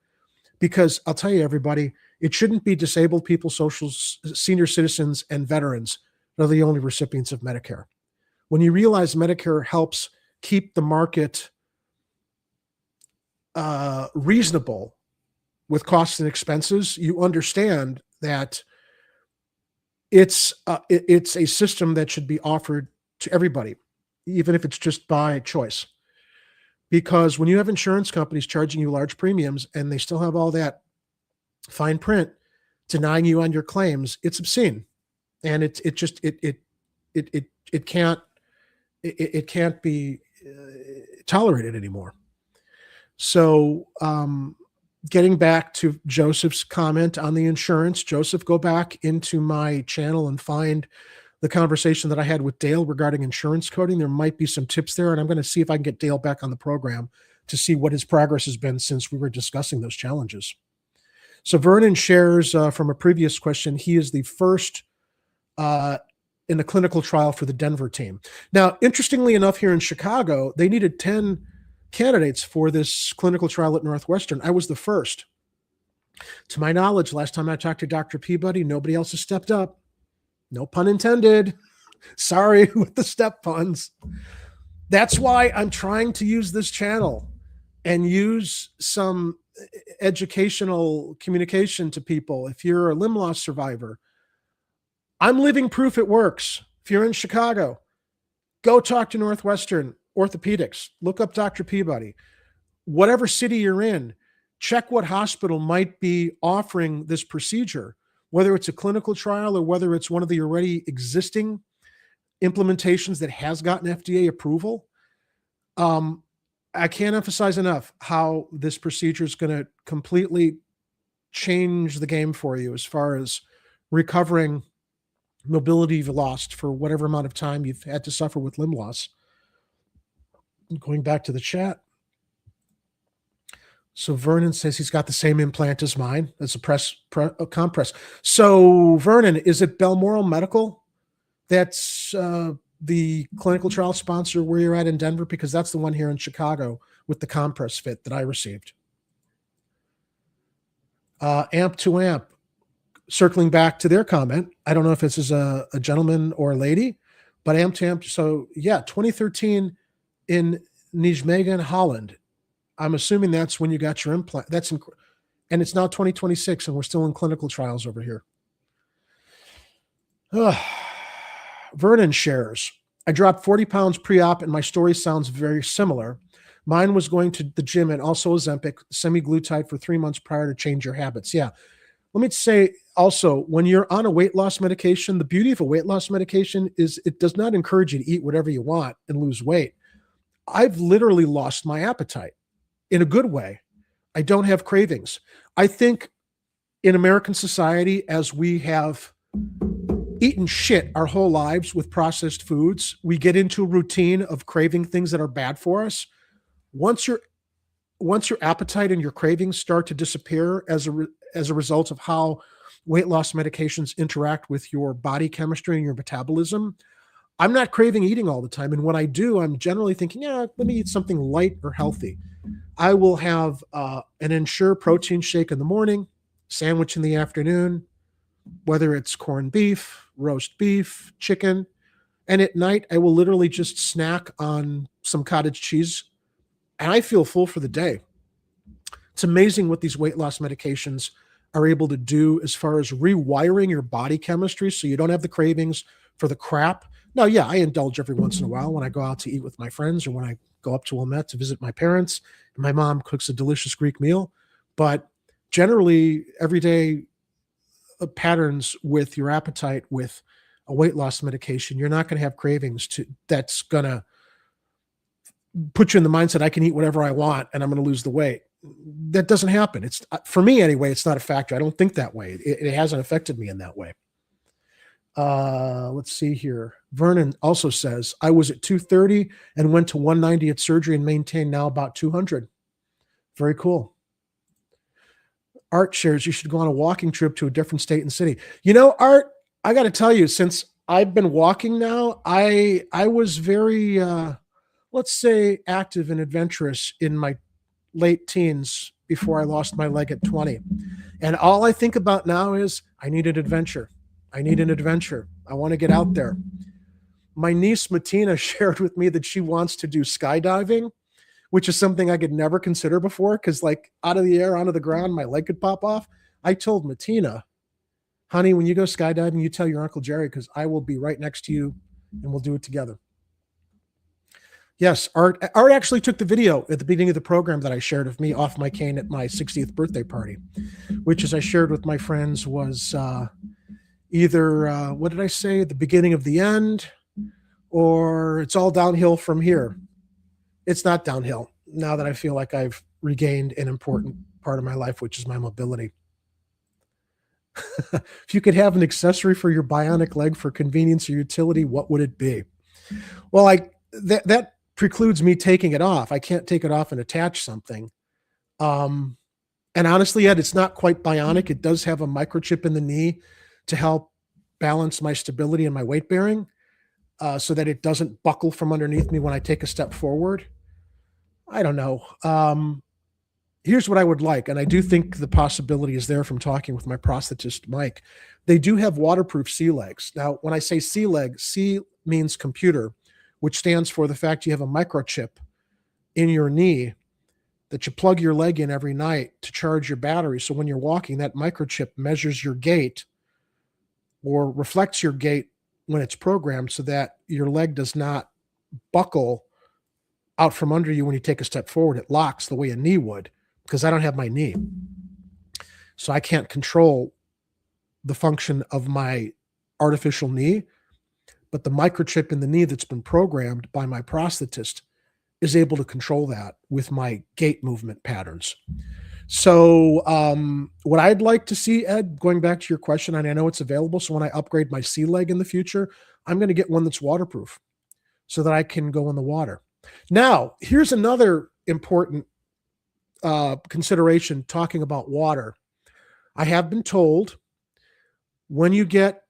Because I'll tell you, everybody, it shouldn't be disabled people, senior citizens, and veterans that are the only recipients of Medicare. When you realize Medicare helps keep the market reasonable with costs and expenses, you understand that it's a system that should be offered to everybody, even if it's just by choice. Because when you have insurance companies charging you large premiums and they still have all that fine print denying you on your claims, it's obscene, and it can't be tolerated anymore. So, getting back to Joseph's comment on the insurance, Joseph, go back into my channel and find the conversation that I had with Dale regarding insurance coding. There might be some tips there, and I'm going to see if I can get Dale back on the program to see what his progress has been since we were discussing those challenges. So Vernon shares from a previous question, he is the first in the clinical trial for the Denver team. Now, interestingly enough, here in Chicago, they needed 10 candidates for this clinical trial at Northwestern. I was the first. To my knowledge, last time I talked to Dr. Peabody, nobody else has stepped up. No pun intended. Sorry with the step puns. That's why I'm trying to use this channel and use some educational communication to people. If you're a limb loss survivor, I'm living proof it works. If you're in Chicago, go talk to Northwestern Orthopedics. Look up Dr. Peabody. Whatever city you're in, check what hospital might be offering this procedure, whether it's a clinical trial or whether it's one of the already existing implementations that has gotten FDA approval. I can't emphasize enough how this procedure is going to completely change the game for you as far as recovering mobility you've lost for whatever amount of time you've had to suffer with limb loss. Going back to the chat. So Vernon says he's got the same implant as mine. That's a compress. So Vernon, is it Balmoral Medical that's the clinical trial sponsor where you're at in Denver? Because that's the one here in Chicago with the compress fit that I received. Amp to amp. circling back to their comment, I don't know if this is a gentleman or a lady, but Amtamp. So yeah, 2013 in Nijmegen, Holland. I'm assuming that's when you got your implant. And it's now 2026 and we're still in clinical trials over here. Vernon shares, I dropped 40 pounds pre-op and my story sounds very similar. Mine was going to the gym and also Ozempic, semi-glutide for 3 months prior to change your habits. Yeah. Let me say also, when you're on a weight loss medication, the beauty of a weight loss medication is it does not encourage you to eat whatever you want and lose weight. I've literally lost my appetite in a good way. I don't have cravings. I think in American society, as we have eaten shit our whole lives with processed foods, we get into a routine of craving things that are bad for us. Once your appetite and your cravings start to disappear as a result of how weight loss medications interact with your body chemistry and your metabolism, I'm not craving eating all the time. And when I do, I'm generally thinking, yeah, let me eat something light or healthy. I will have an Ensure protein shake in the morning, sandwich in the afternoon, whether it's corned beef, roast beef, chicken. And at night, I will literally just snack on some cottage cheese. And I feel full for the day. It's amazing what these weight loss medications are able to do as far as rewiring your body chemistry so you don't have the cravings for the crap. Now, yeah, I indulge every once in a while when I go out to eat with my friends or when I go up to Wilmette to visit my parents and my mom cooks a delicious Greek meal. But generally, everyday patterns with your appetite with a weight loss medication, you're not going to have cravings that's going to put you in the mindset I can eat whatever I want and I'm going to lose the weight. That doesn't happen. It's, for me anyway, it's not a factor. I don't think that way. It hasn't affected me in that way. Let's see here. Vernon also says, I was at 230 and went to 190 at surgery and maintained now about 200. Very cool. Art shares, you should go on a walking trip to a different state and city. You know, Art, I got to tell you, since I've been walking now, I was very, let's say, active and adventurous in my late teens before I lost my leg at 20. And all I think about now is I need an adventure. I need an adventure. I want to get out there. My niece, Matina, shared with me that she wants to do skydiving, which is something I could never consider before because, like, out of the air, onto the ground, my leg could pop off. I told Matina, honey, when you go skydiving, you tell your Uncle Jerry because I will be right next to you and we'll do it together. Yes, Art actually took the video at the beginning of the program that I shared of me off my cane at my 60th birthday party, which, as I shared with my friends, was either, what did I say, the beginning of the end, or it's all downhill from here. It's not downhill now that I feel like I've regained an important part of my life, which is my mobility. If you could have an accessory for your bionic leg for convenience or utility, what would it be? Well, that precludes me taking it off. I can't take it off and attach something. And honestly, Ed, it's not quite bionic. It does have a microchip in the knee to help balance my stability and my weight bearing so that it doesn't buckle from underneath me when I take a step forward. I don't know. Here's what I would like, and I do think the possibility is there from talking with my prosthetist, Mike. They do have waterproof C-legs. Now, when I say C-leg, C means computer, which stands for the fact you have a microchip in your knee that you plug your leg in every night to charge your battery. So when you're walking, that microchip measures your gait or reflects your gait when it's programmed so that your leg does not buckle out from under you when you take a step forward. It locks the way a knee would, because I don't have my knee. So I can't control the function of my artificial knee, but the microchip in the knee that's been programmed by my prosthetist is able to control that with my gait movement patterns. So what I'd like to see, Ed, going back to your question, and I know it's available, so when I upgrade my C leg in the future, I'm going to get one that's waterproof so that I can go in the water. Now, here's another important consideration talking about water. I have been told when you get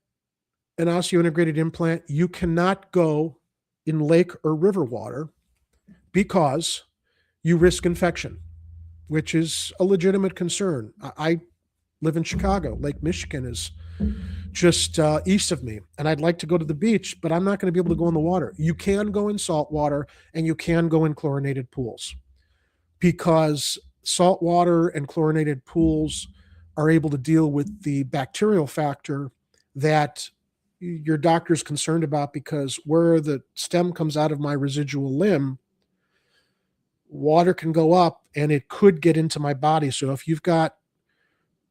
an osseointegrated implant, you cannot go in lake or river water because you risk infection, which is a legitimate concern. I live in Chicago. Lake Michigan is just east of me, and I'd like to go to the beach, but I'm not going to be able to go in the water. You can go in salt water, and you can go in chlorinated pools, because salt water and chlorinated pools are able to deal with the bacterial factor that your doctor is concerned about, because where the stem comes out of my residual limb, water can go up and it could get into my body. So if you've got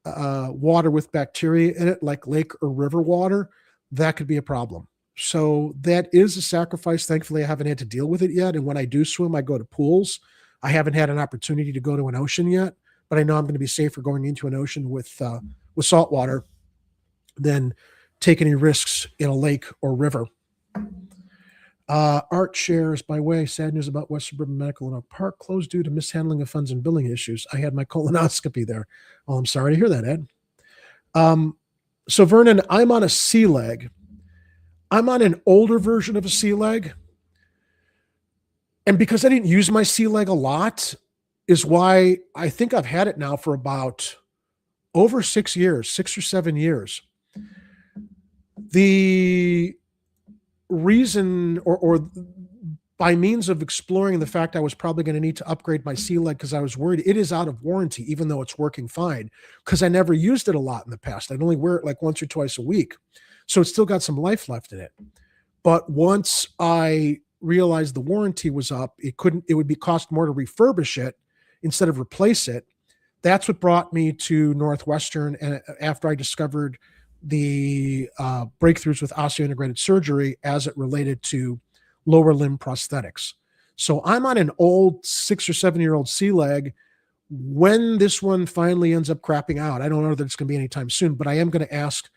water with bacteria in it, like lake or river water, that could be a problem. So that is a sacrifice. Thankfully, I haven't had to deal with it yet. And when I do swim, I go to pools. I haven't had an opportunity to go to an ocean yet, but I know I'm going to be safer going into an ocean with salt water than take any risks in a lake or river. Art shares, by way, sad news about West Suburban Medical in Oak Park, closed due to mishandling of funds and billing issues. I had my colonoscopy there. Oh, I'm sorry to hear that, Ed. So Vernon, I'm on a sea leg. I'm on an older version of a sea leg. And because I didn't use my sea leg a lot is why I think I've had it now for about over 6 years, 6 or 7 years. The reason, or by means of exploring the fact I was probably going to need to upgrade my sea leg because I was worried, it is out of warranty, even though it's working fine, because I never used it a lot in the past. I'd only wear it like once or twice a week. So it's still got some life left in it. But once I realized the warranty was up, it would cost more to refurbish it instead of replace it. That's what brought me to Northwestern. And after I discovered the breakthroughs with osseointegrated surgery as it related to lower limb prosthetics. So I'm on an old 6 or 7 year old sea leg. When this one finally ends up crapping out, I don't know that it's going to be anytime soon, but I am going to ask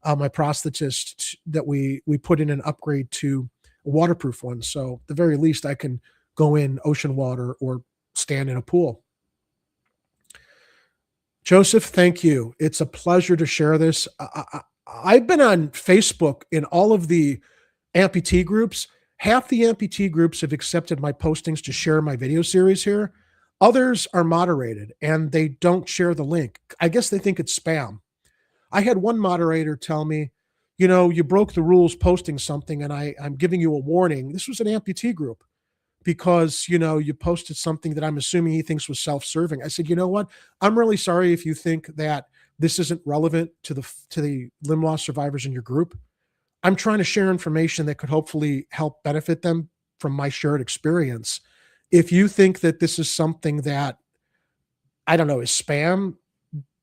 my prosthetist that we put in an upgrade to a waterproof one. So at the very least, I can go in ocean water or stand in a pool. Joseph, thank you. It's a pleasure to share this. I've been on Facebook in all of the amputee groups. Half the amputee groups have accepted my postings to share my video series here. Others are moderated and they don't share the link. I guess they think it's spam. I had one moderator tell me, you know, you broke the rules posting something and I'm giving you a warning. This was an amputee group because, you know, you posted something that I'm assuming he thinks was self-serving. I said, you know what? I'm really sorry if you think that this isn't relevant to the limb loss survivors in your group. I'm trying to share information that could hopefully help benefit them from my shared experience. If you think that this is something that, I don't know, is spam,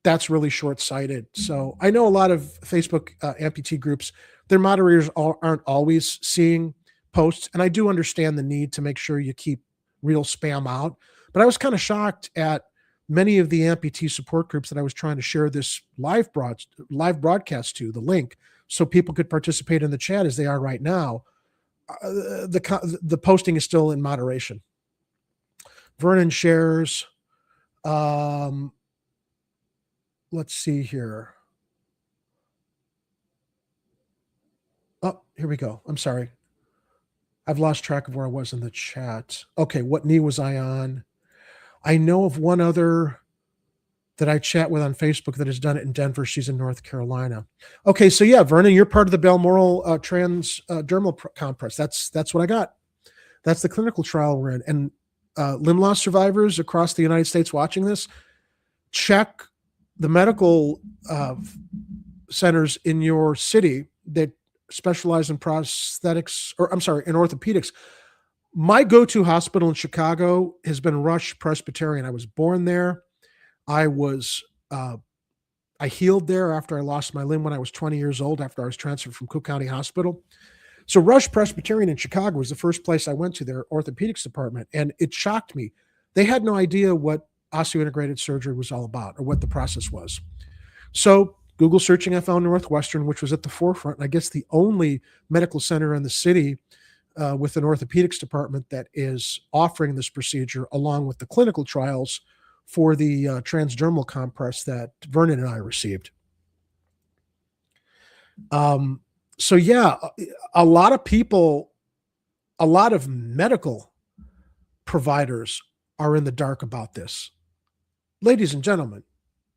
that's really short-sighted. So I know a lot of Facebook amputee groups, their moderators aren't always seeing posts, and I do understand the need to make sure you keep real spam out. But I was kind of shocked at many of the amputee support groups that I was trying to share this live broadcast to, the link, so people could participate in the chat as they are right now. The posting is still in moderation. Vernon shares. Let's see here. Oh, here we go. I'm sorry. I've lost track of where I was in the chat. Okay, what knee was I on? I know of one other that I chat with on Facebook that has done it in Denver. She's in North Carolina. Okay, so yeah, Vernon, you're part of the Balmoral transdermal compress. That's what I got. That's the clinical trial we're in. And limb loss survivors across the United States watching this, check the medical centers in your city that specialize in prosthetics, or I'm sorry, in orthopedics. My go-to hospital in Chicago has been Rush Presbyterian. I was born there. I healed there after I lost my limb when I was 20 years old, after I was transferred from Cook County Hospital. So Rush Presbyterian in Chicago was the first place I went to, their orthopedics department, and it shocked me. They had no idea what osseointegrated surgery was all about or what the process was. So Google searching, I found Northwestern, which was at the forefront, and I guess the only medical center in the city with an orthopedics department that is offering this procedure, along with the clinical trials for the transdermal compress that Vernon and I received. So yeah, a lot of people, a lot of medical providers are in the dark about this. Ladies and gentlemen,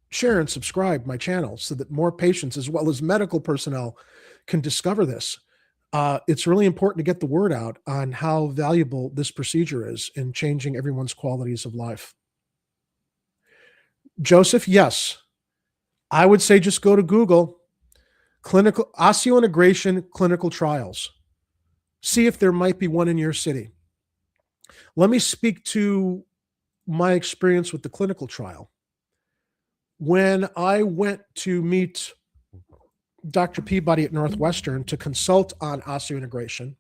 share and subscribe my channel so that more patients as well as medical personnel can discover this. It's really important to get the word out on how valuable this procedure is in changing everyone's qualities of life. Joseph, yes, I would say just go to Google, clinical osseointegration clinical trials. See if there might be one in your city. Let me speak to my experience with the clinical trial. When I went to meet Dr. Peabody at Northwestern to consult on osseointegration,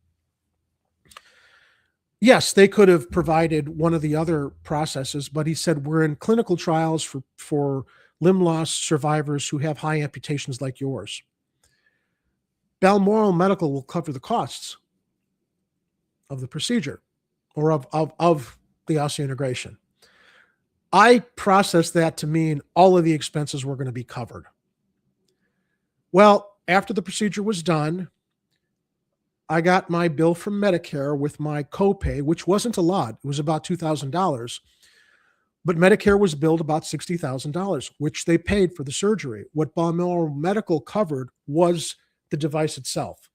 yes, they could have provided one of the other processes, but he said, we're in clinical trials for limb loss survivors who have high amputations like yours. Balmoral Medical will cover the costs of the procedure or of the osseointegration. I processed that to mean all of the expenses were going to be covered. Well, after the procedure was done, I got my bill from Medicare with my copay, which wasn't a lot. It was about $2,000. But Medicare was billed about $60,000, which they paid for the surgery. What Balmoral Medical covered was the device itself,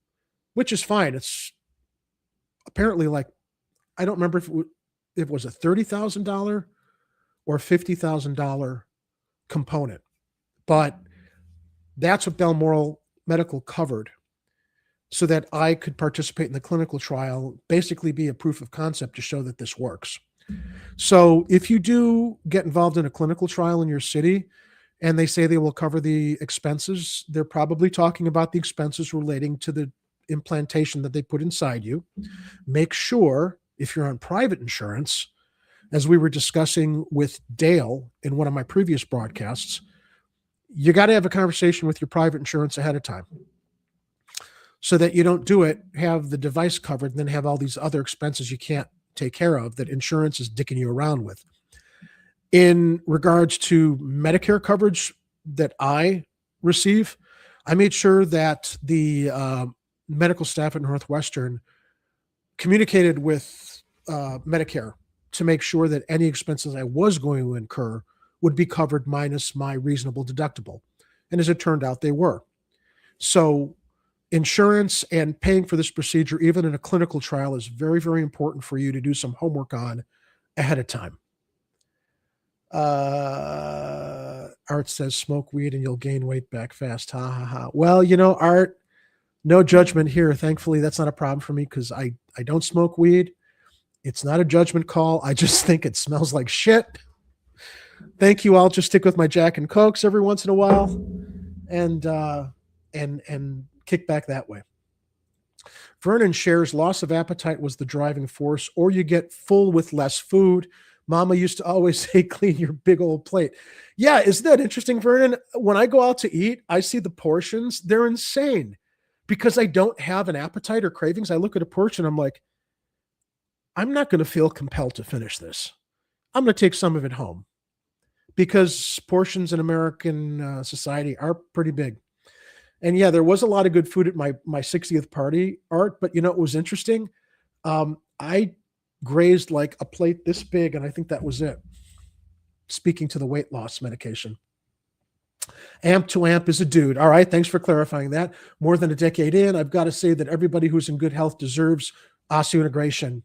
which is fine. It's apparently like, I don't remember if it was a $30,000 or $50,000 component, but that's what Balmoral Medical covered so that I could participate in the clinical trial, basically be a proof of concept to show that this works. So if you do get involved in a clinical trial in your city and they say they will cover the expenses, they're probably talking about the expenses relating to the implantation that they put inside you. Make sure, if you're on private insurance, as we were discussing with Dale in one of my previous broadcasts, you got to have a conversation with your private insurance ahead of time so that you don't do it, have the device covered, and then have all these other expenses you can't take care of that insurance is dicking you around with. In regards to Medicare coverage that I receive, I made sure that the medical staff at Northwestern communicated with Medicare to make sure that any expenses I was going to incur would be covered minus my reasonable deductible. And as it turned out, they were. So insurance and paying for this procedure, even in a clinical trial, is very, very important for you to do some homework on ahead of time. Art says, smoke weed and you'll gain weight back fast. Ha, ha, ha. Well, you know, Art, no judgment here. Thankfully, that's not a problem for me because I don't smoke weed. It's not a judgment call. I just think it smells like shit. Thank you. I'll just stick with my Jack and Cokes every once in a while and kick back that way. Vernon shares loss of appetite was the driving force, or you get full with less food. Mama used to always say, clean your big old plate. Yeah, isn't that interesting, Vernon? When I go out to eat, I see the portions. They're insane because I don't have an appetite or cravings. I look at a portion, I'm like, I'm not going to feel compelled to finish this. I'm going to take some of it home because portions in American society are pretty big. And yeah, there was a lot of good food at my 60th party, Art, but you know, it was interesting. I grazed like a plate this big, and I think that was it. Speaking to the weight loss medication. Amp to Amp is a dude. All right, thanks for clarifying that. More than a decade in, I've got to say that everybody who's in good health deserves osseointegration.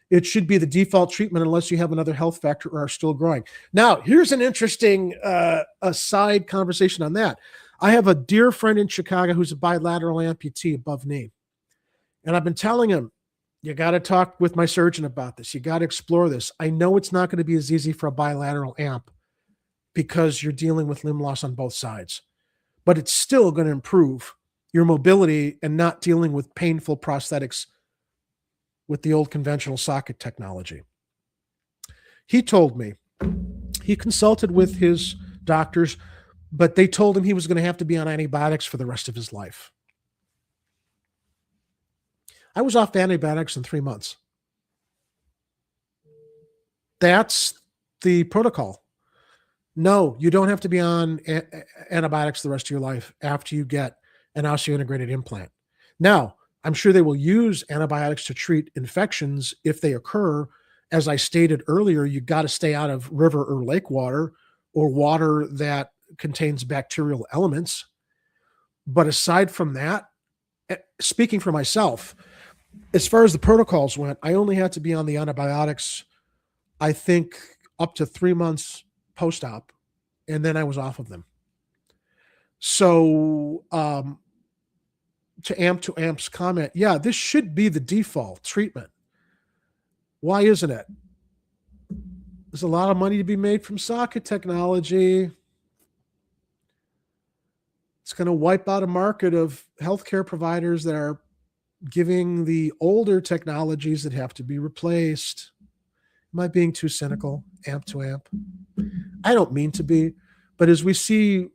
It should be the default treatment unless you have another health factor or are still growing. Now, here's an interesting aside conversation on that. I have a dear friend in Chicago who's a bilateral amputee above knee. And I've been telling him, you got to talk with my surgeon about this. You got to explore this. I know it's not going to be as easy for a bilateral amp because you're dealing with limb loss on both sides, but it's still going to improve your mobility and not dealing with painful prosthetics with the old conventional socket technology. He told me he consulted with his doctors, but they told him he was going to have to be on antibiotics for the rest of his life. I was off antibiotics in 3 months. That's the protocol. No, you don't have to be on antibiotics the rest of your life after you get an osseointegrated implant. Now, I'm sure they will use antibiotics to treat infections if they occur. As I stated earlier, you got to stay out of river or lake water or water that contains bacterial elements. But aside from that, speaking for myself, as far as the protocols went, I only had to be on the antibiotics, I think, up to 3 months post-op, and then I was off of them. So to Amp's comment, yeah, this should be the default treatment. Why isn't it? There's a lot of money to be made from socket technology. It's going to wipe out a market of healthcare providers that are giving the older technologies that have to be replaced. Am I being too cynical, Amp to Amp? I don't mean to be, but as we see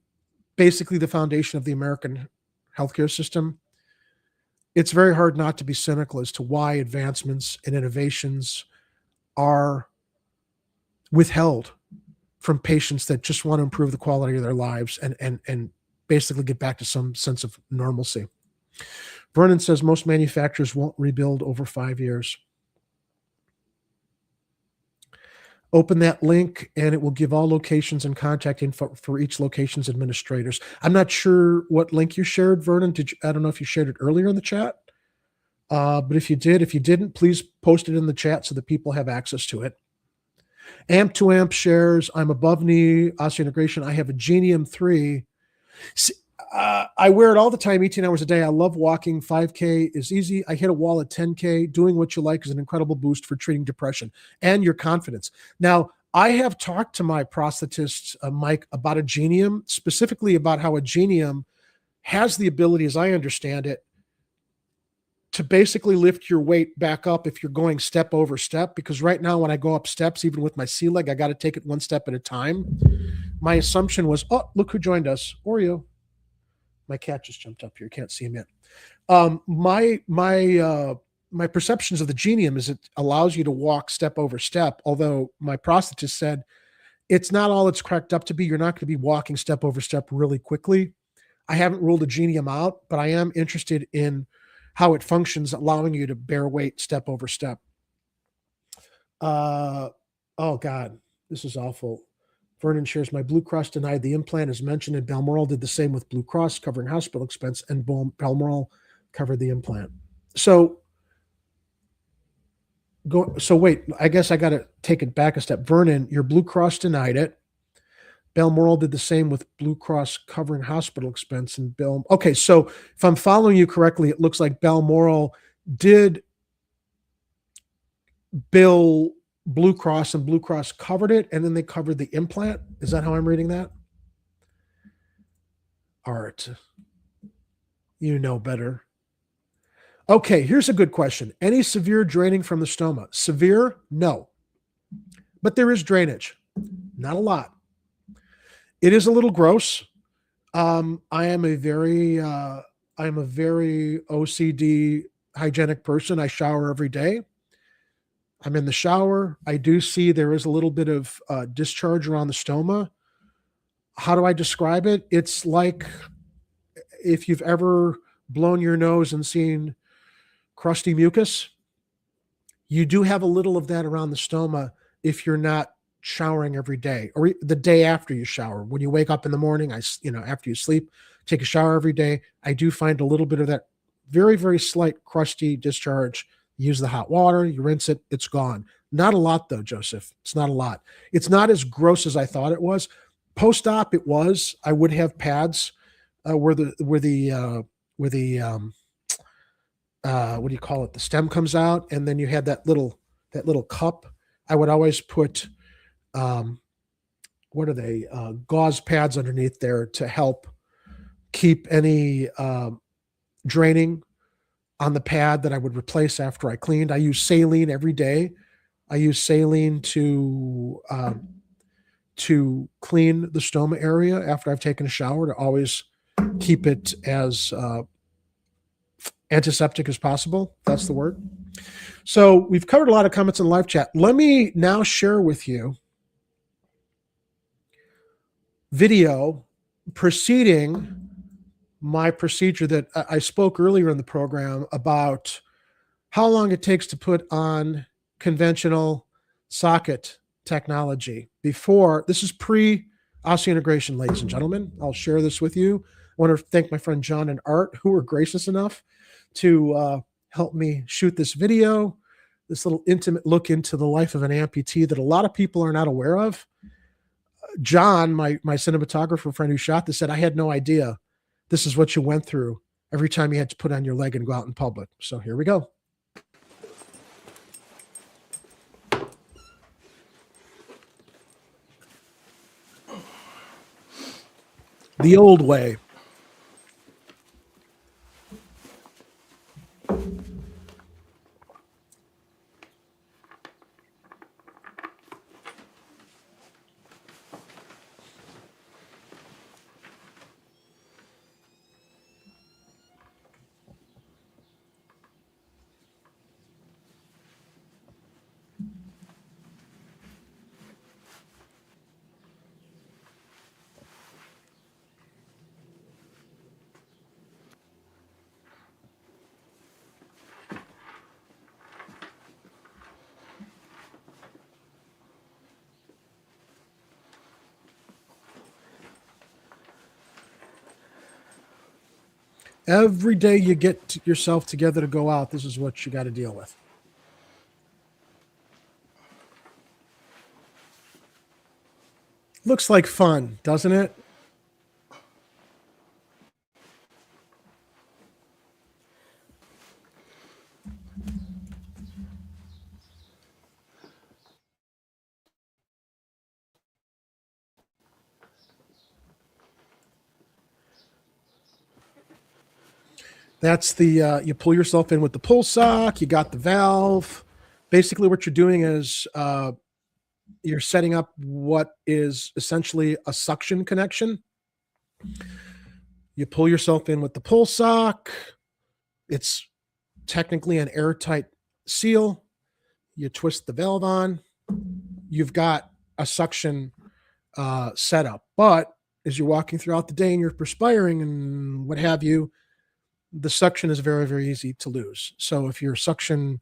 basically the foundation of the American healthcare system, it's very hard not to be cynical as to why advancements and innovations are withheld from patients that just want to improve the quality of their lives and basically get back to some sense of normalcy. Vernon says most manufacturers won't rebuild over 5 years. Open that link and it will give all locations and contact info for each location's administrators. I'm not sure what link you shared, Vernon. I don't know if you shared it earlier in the chat, but if you didn't, please post it in the chat so that people have access to it. Amp to Amp shares, I'm above knee osseointegration. I have a Genium 3. I wear it all the time, 18 hours a day. I love walking. 5K is easy. I hit a wall at 10K. Doing what you like is an incredible boost for treating depression and your confidence. Now, I have talked to my prosthetist, Mike, about a Genium, specifically about how a Genium has the ability, as I understand it, to basically lift your weight back up if you're going step over step. Because right now, when I go up steps, even with my C leg, I got to take it one step at a time. My assumption was, oh, look who joined us, Oreo. My cat just jumped up here. Can't see him yet. My perceptions of the Genium is it allows you to walk step over step. Although my prosthetist said it's not all it's cracked up to be. You're not going to be walking step over step really quickly. I haven't ruled a Genium out, but I am interested in how it functions, allowing you to bear weight step over step. Oh God, this is awful. Vernon shares, my Blue Cross denied the implant as mentioned, and Balmoral did the same with Blue Cross, covering hospital expense, and Balmoral covered the implant. So wait, I guess I got to take it back a step. Vernon, your Blue Cross denied it. Balmoral did the same with Blue Cross covering hospital expense, and okay, so if I'm following you correctly, it looks like Balmoral did bill Blue Cross, and Blue Cross covered it, and then they covered the implant. Is that how I'm reading that? Art, you know better. Okay, here's a good question. Any severe draining from the stoma? Severe? No. But there is drainage. Not a lot. It is a little gross. I am a very OCD hygienic person. I shower every day. I'm in the shower. I do see there is a little bit of discharge around the stoma. How do I describe it? It's like if you've ever blown your nose and seen crusty mucus. You do have a little of that around the stoma if you're not showering every day or the day after you shower. When you wake up in the morning, after you sleep, take a shower every day. I do find a little bit of that very, very slight crusty discharge. Use the hot water, you rinse it, it's gone. Not a lot though, Joseph. It's not a lot. It's not as gross as I thought it was. Post-op, it was. I would have pads where the what do you call it? The stem comes out, and then you had that little cup. I would always put gauze pads underneath there to help keep any draining on the pad that I would replace after I cleaned. I use saline every day. I use saline to clean the stoma area after I've taken a shower, to always keep it as antiseptic as possible. That's the word. So we've covered a lot of comments in the live chat. Let me now share with you video preceding my procedure that I spoke earlier in the program about how long it takes to put on conventional socket technology. Before, this is pre Osseointegration, ladies and gentlemen. I'll share this with you. I want to thank my friend John and Art, who were gracious enough to help me shoot this video, this little intimate look into the life of an amputee that a lot of people are not aware of. John, my cinematographer friend who shot this, said, I had no idea this is what you went through every time you had to put on your leg and go out in public. So here we go. The old way. Every day you get yourself together to go out, this is what you got to deal with. Looks like fun, doesn't it? That's the, you pull yourself in with the pull sock, you got the valve. Basically what you're doing is you're setting up what is essentially a suction connection. You pull yourself in with the pull sock. It's technically an airtight seal. You twist the valve on. You've got a suction setup. But as you're walking throughout the day and you're perspiring and what have you, the suction is very, very easy to lose. So if your suction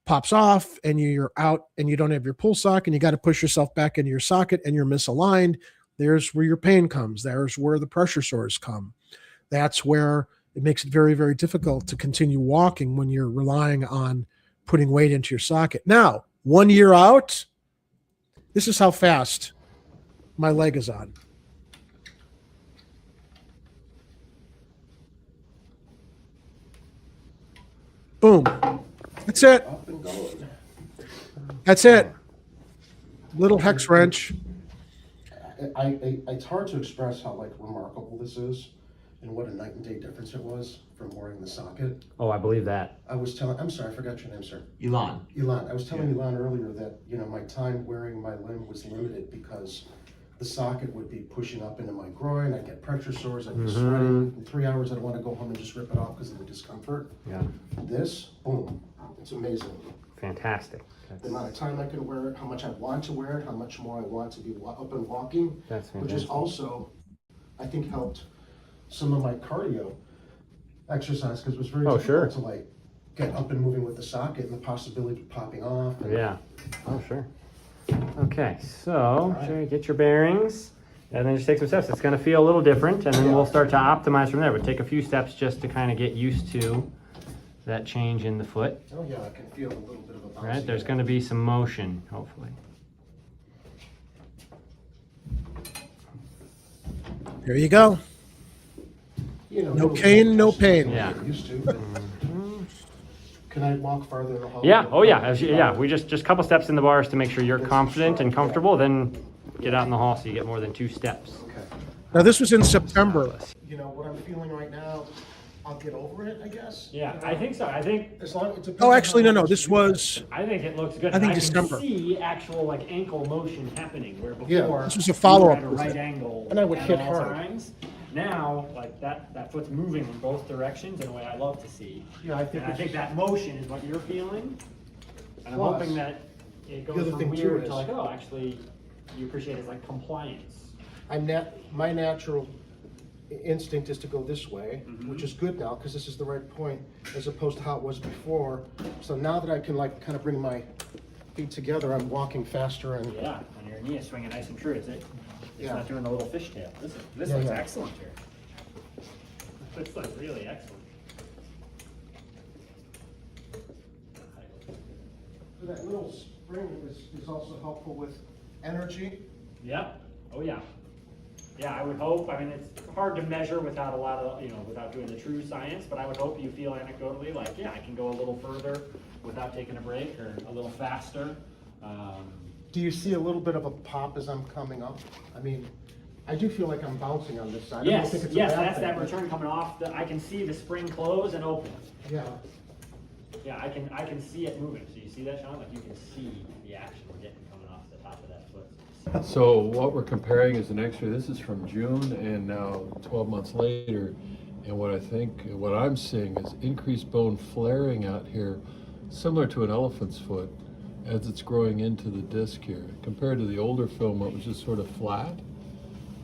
pops off and you're out and you don't have your pull sock and you got to push yourself back into your socket and you're misaligned, there's where your pain comes. There's where the pressure sores come. That's where it makes it very, very difficult to continue walking when you're relying on putting weight into your socket. Now, 1 year out, this is how fast my leg is on. Boom. That's it. Up and going. That's it. Little hex wrench. It's hard to express how like remarkable this is and what a night and day difference it was from wearing the socket. Oh, I believe that. I was telling, I'm sorry, I forgot your name, sir. Elon. Elon. I was telling Elon earlier that, you know, my time wearing my limb was limited because the socket would be pushing up into my groin. I'd get pressure sores. I'd be sweating. In 3 hours, I'd want to go home and just rip it off because of the discomfort. Yeah. This, boom, it's amazing. Fantastic. The amount of time I can wear it, how much I want to wear it, how much more I want to be up and walking. That's Which is also, I think, helped some of my cardio exercise because it was very difficult to like get up and moving with the socket and the possibility of popping off. And Yeah. Oh, sure. Okay, so Jerry, get your bearings and then just take some steps. It's going to feel a little different and then we'll start to optimize from there. But take a few steps just to kind of get used to that change in the foot. Oh yeah, I can feel a little bit of a bounce. Right, there's going to be some motion, hopefully. There you go. You know, No cane, no pain. Yeah. Used to. But can I walk farther in the hall? Yeah, oh yeah, yeah. We just a couple steps in the bars to make sure you're confident and comfortable, then get out in the hall so you get more than 2 steps. Okay. Now this was in September. You know what I'm feeling right now, I'll get over it, I guess. Yeah, I think so. I think As long as Oh, actually, no. This was, it looks good. I think And December. can see actual like ankle motion happening where before Yeah, this was a follow-up you were at a visit. right angle And I would at hit all hard. times. Now, like that foot's moving in both directions in a way I love to see. Yeah, I think And I think that motion is what you're feeling. And I'm Plus, hoping that it the goes other from thing too weird is- to like, oh, actually, you appreciate it as like compliance. my natural instinct is to go this way, Mm-hmm. which is good now because this is the right point as opposed to how it was before. So now that I can like kind of bring my feet together, I'm walking faster and Yeah, and your knee is swinging nice and true, is it? It's Yeah. not doing the little fishtail. This Yeah, looks yeah. excellent here. This looks really excellent. That little spring is also helpful with energy. Yep. Oh yeah. Yeah, I would hope. I mean, it's hard to measure without a lot of, without doing the true science, but I would hope you feel anecdotally like, yeah, I can go a little further without taking a break, or a little faster. Do you see a little bit of a pop as I'm coming up? I mean, I do feel like I'm bouncing on this side. I don't Yes, think it's a yes, bad that's thing. that return coming off. I can see the spring close and open. Yeah. Yeah, I can see it moving. So you see that, Sean? Like you can see the action we're getting coming off the top of that foot. So what we're comparing is an X-ray. This is from June, and now 12 months later. And what I'm seeing is increased bone flaring out here, similar to an elephant's foot, as it's growing into the disc here. Compared to the older film, it was just sort of flat.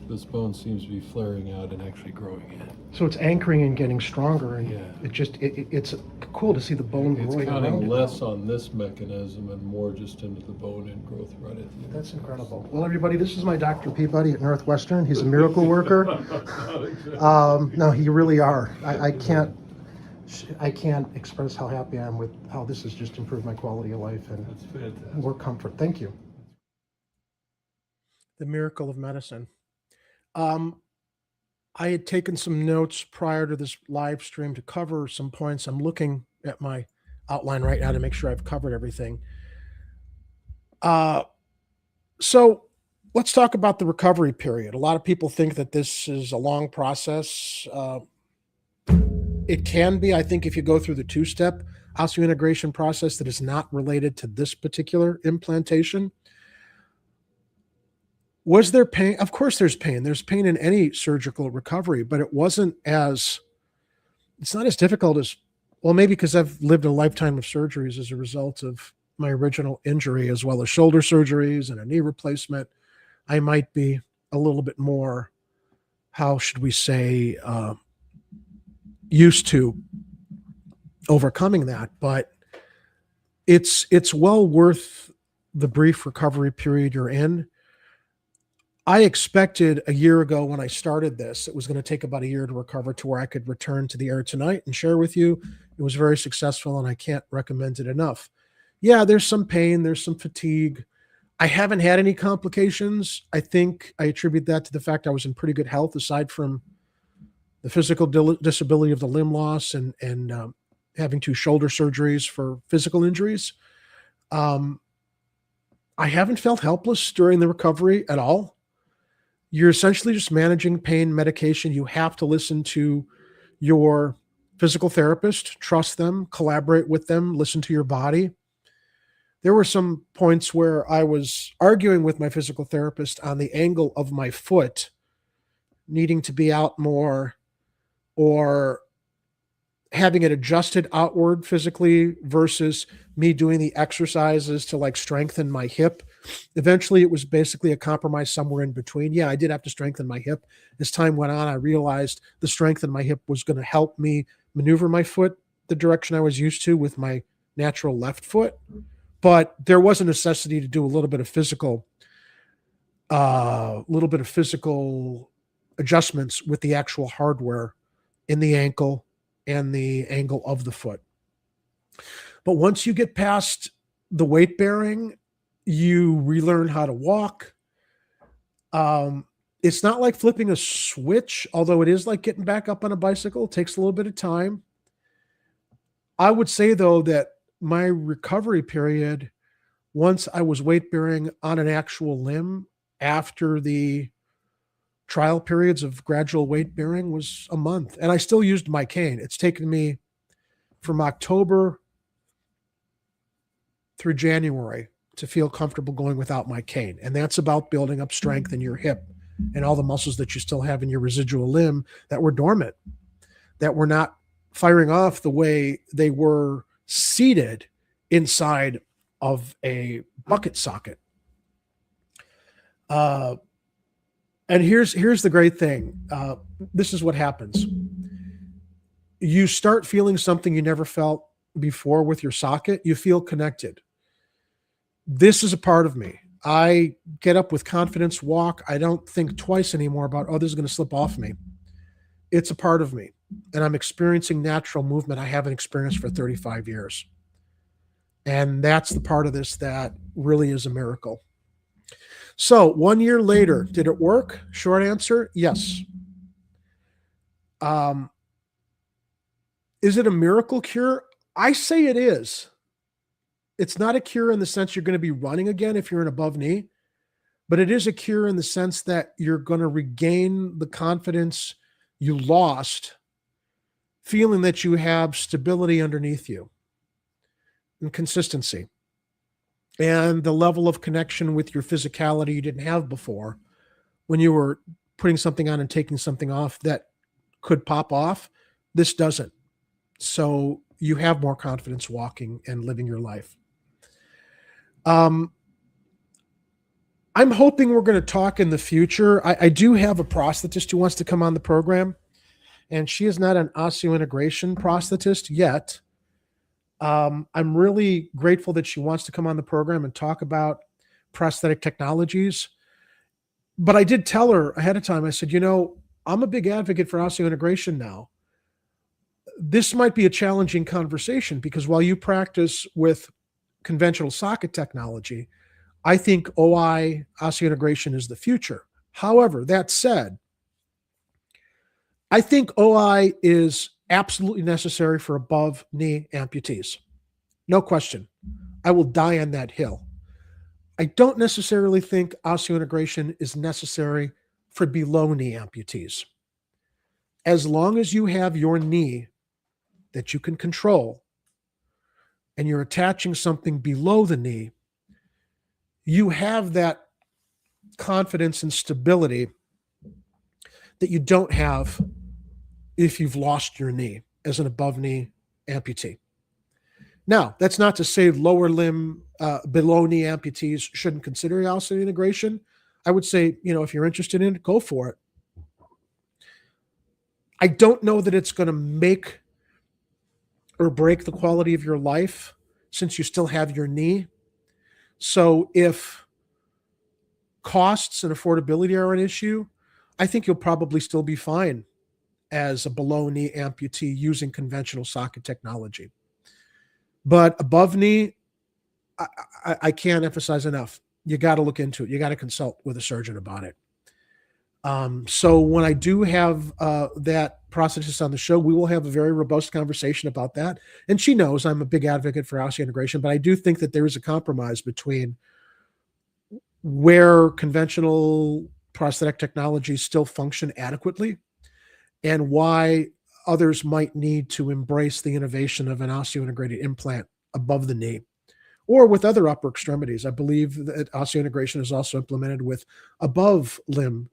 This bone seems to be flaring out and actually growing in. So it's anchoring and getting stronger, and Yeah. it's cool to see the bone It's growing around counting it. less on this mechanism and more just into the bone and growth right at the end. That's incredible. Well, everybody, this is my Dr. Peabody at Northwestern. He's a miracle worker. No, you really are. I can't express how happy I am with how this has just improved my quality of life and That's fantastic. more comfort. Thank you. The miracle of medicine. I had taken some notes prior to this live stream to cover some points. I'm looking at my outline right now to make sure I've covered everything. So let's talk about the recovery period. A lot of people think that this is a long process. It can be, I think, if you go through the two-step osseointegration process that is not related to this particular implantation. Was there pain? Of course there's pain. There's pain in any surgical recovery, but it's not as difficult as, well, maybe because I've lived a lifetime of surgeries as a result of my original injury, as well as shoulder surgeries and a knee replacement. I might be a little bit more, how should we say, used to overcoming that, but it's well worth the brief recovery period you're in. I expected a year ago when I started this, it was going to take about a year to recover to where I could return to the air tonight and share with you. It was very successful, and I can't recommend it enough. Yeah, there's some pain, there's some fatigue. I haven't had any complications. I think I attribute that to the fact I was in pretty good health, aside from the physical disability of the limb loss and having 2 shoulder surgeries for physical injuries. I haven't felt helpless during the recovery at all. You're essentially just managing pain medication. You have to listen to your physical therapist, trust them, collaborate with them, listen to your body. There were some points where I was arguing with my physical therapist on the angle of my foot needing to be out more, or having it adjusted outward physically versus me doing the exercises to like strengthen my hip. Eventually it was basically a compromise somewhere in between. Yeah, I did have to strengthen my hip. As time went on, I realized the strength in my hip was going to help me maneuver my foot the direction I was used to with my natural left foot. But there was a necessity to do a little bit of physical adjustments with the actual hardware in the ankle and the angle of the foot. But once you get past the weight bearing, you relearn how to walk. It's not like flipping a switch, although it is like getting back up on a bicycle. It takes a little bit of time. I would say, though, that my recovery period, once I was weight bearing on an actual limb after the trial periods of gradual weight bearing, was a month. And I still used my cane. It's taken me from October through January to feel comfortable going without my cane. And that's about building up strength in your hip and all the muscles that you still have in your residual limb that were dormant, that were not firing off the way they were seated inside of a bucket socket. And here's the great thing. This is what happens. You start feeling something you never felt before with your socket. You feel connected. This is a part of me. I get up with confidence, walk. I don't think twice anymore about, oh, this is going to slip off me. It's a part of me. And I'm experiencing natural movement I haven't experienced for 35 years. And that's the part of this that really is a miracle. So 1 year later, did it work? Short answer, yes. Is it a miracle cure? I say it is. It's not a cure in the sense you're going to be running again if you're in above knee, but it is a cure in the sense that you're going to regain the confidence you lost, feeling that you have stability underneath you and consistency and the level of connection with your physicality you didn't have before when you were putting something on and taking something off that could pop off. This doesn't. So you have more confidence walking and living your life. I'm hoping we're going to talk in the future. I do have a prosthetist who wants to come on the program, and she is not an osseointegration prosthetist yet. I'm really grateful that she wants to come on the program and talk about prosthetic technologies. But I did tell her ahead of time, I said, I'm a big advocate for osseointegration now. This might be a challenging conversation because while you practice with conventional socket technology, I think OI osseointegration is the future. However, that said, I think OI is absolutely necessary for above knee amputees. No question. I will die on that hill. I don't necessarily think osseointegration is necessary for below knee amputees. As long as you have your knee that you can control and you're attaching something below the knee, you have that confidence and stability that you don't have if you've lost your knee as an above knee amputee. Now, that's not to say lower limb, below knee amputees shouldn't consider osseointegration. I would say, if you're interested in it, go for it. I don't know that it's going to make or break the quality of your life since you still have your knee. So if costs and affordability are an issue, I think you'll probably still be fine as a below knee amputee using conventional socket technology. But above knee, I can't emphasize enough. You got to look into it. You got to consult with a surgeon about it. So when I do have that prosthetist on the show, we will have a very robust conversation about that. And she knows I'm a big advocate for osseointegration, but I do think that there is a compromise between where conventional prosthetic technologies still function adequately and why others might need to embrace the innovation of an osseointegrated implant above the knee or with other upper extremities. I believe that osseointegration is also implemented with above limb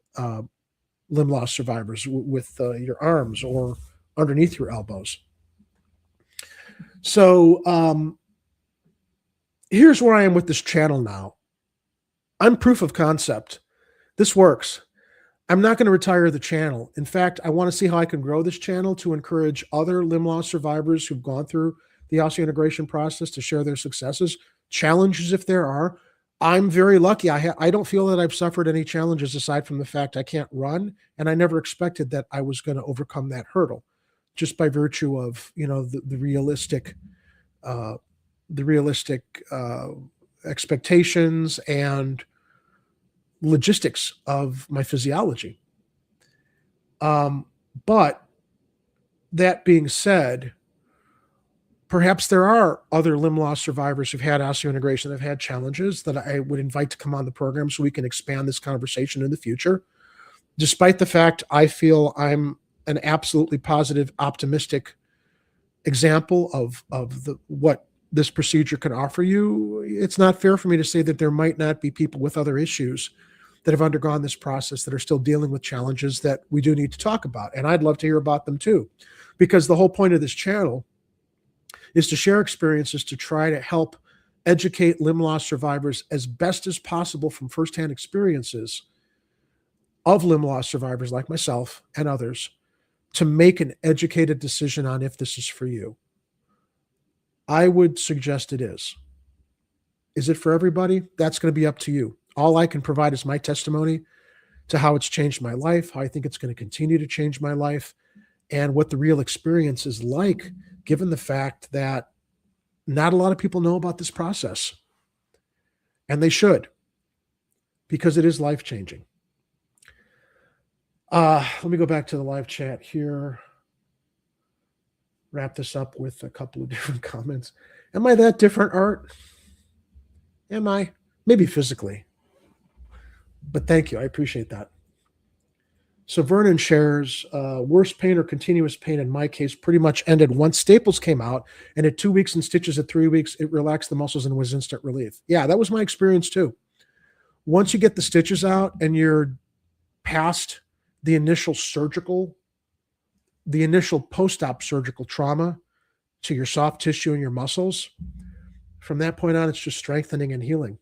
loss survivors with your arms or underneath your elbows. So here's where I am with this channel now. I'm proof of concept. This works. I'm not going to retire the channel. In fact, I want to see how I can grow this channel to encourage other limb loss survivors who've gone through the osseointegration process to share their successes, challenges if there are. I'm very lucky. I don't feel that I've suffered any challenges aside from the fact I can't run, and I never expected that I was going to overcome that hurdle, just by virtue of the realistic expectations and logistics of my physiology. But that being said, perhaps there are other limb loss survivors who've had osseointegration that have had challenges that I would invite to come on the program so we can expand this conversation in the future. Despite the fact I feel I'm an absolutely positive, optimistic example of what this procedure can offer you, it's not fair for me to say that there might not be people with other issues that have undergone this process that are still dealing with challenges that we do need to talk about. And I'd love to hear about them too, because the whole point of this channel is to share experiences to try to help educate limb loss survivors as best as possible from firsthand experiences of limb loss survivors like myself and others to make an educated decision on if this is for you. I would suggest it is. Is it for everybody? That's going to be up to you. All I can provide is my testimony to how it's changed my life, how I think it's going to continue to change my life, and what the real experience is like, given the fact that not a lot of people know about this process. And they should, because it is life-changing. Let me go back to the live chat here. Wrap this up with a couple of different comments. Am I that different, Art? Am I? Maybe physically. But thank you. I appreciate that. So Vernon shares, worst pain or continuous pain in my case pretty much ended once staples came out, and at 2 weeks and stitches at 3 weeks, it relaxed the muscles and was instant relief. Yeah, that was my experience too. Once you get the stitches out and you're past the initial post-op surgical trauma to your soft tissue and your muscles, from that point on, it's just strengthening and healing.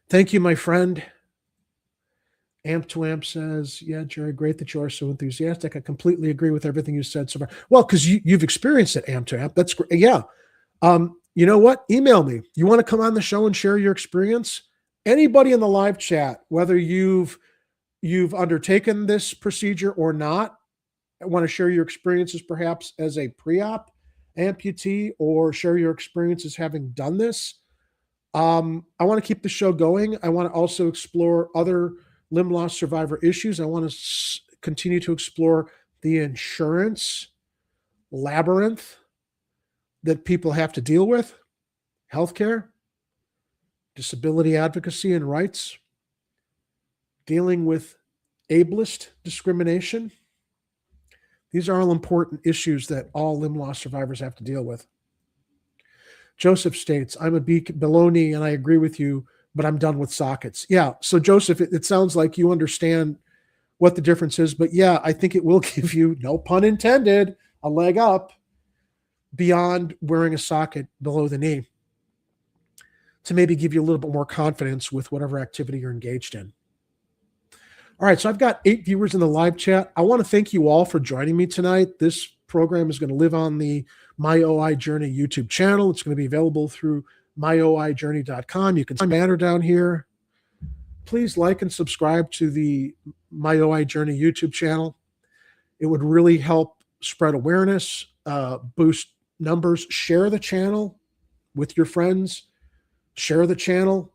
Thank you, my friend. Amp to Amp says, yeah, Jerry, great that you are so enthusiastic. I completely agree with everything you said so far. Well, because you've experienced it, Amp to Amp. That's great. Yeah. You know what? Email me. You want to come on the show and share your experience? Anybody in the live chat, whether you've undertaken this procedure or not, want to share your experiences perhaps as a pre-op amputee, or share your experiences having done this. I want to keep the show going. I want to also explore other limb loss survivor issues. I want to continue to explore the insurance labyrinth that people have to deal with, healthcare, disability advocacy and rights, dealing with ableist discrimination. These are all important issues that all limb loss survivors have to deal with. Joseph states, I'm a baloney and I agree with you, but I'm done with sockets. Yeah. So Joseph, it sounds like you understand what the difference is, but yeah, I think it will give you, no pun intended, a leg up beyond wearing a socket below the knee to maybe give you a little bit more confidence with whatever activity you're engaged in. All right. So I've got 8 viewers in the live chat. I want to thank you all for joining me tonight. This program is going to live on the My OI Journey YouTube channel. It's going to be available through myoijourney.com. You can see my banner down here. Please like and subscribe to the My OI Journey YouTube channel. It would really help spread awareness, boost numbers. Share the channel with your friends. Share the channel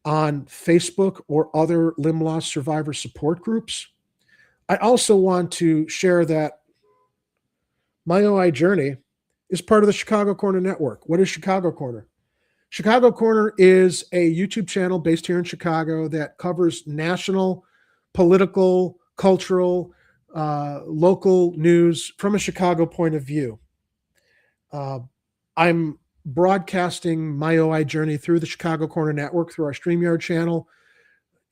on Facebook or other limb loss survivor support groups. I also want to share that My OI Journey is part of the Chicago Corner Network. What is Chicago Corner? Chicago Corner is a YouTube channel based here in Chicago that covers national, political, cultural, local news from a Chicago point of view. I'm broadcasting My OI Journey through the Chicago Corner Network, through our StreamYard channel.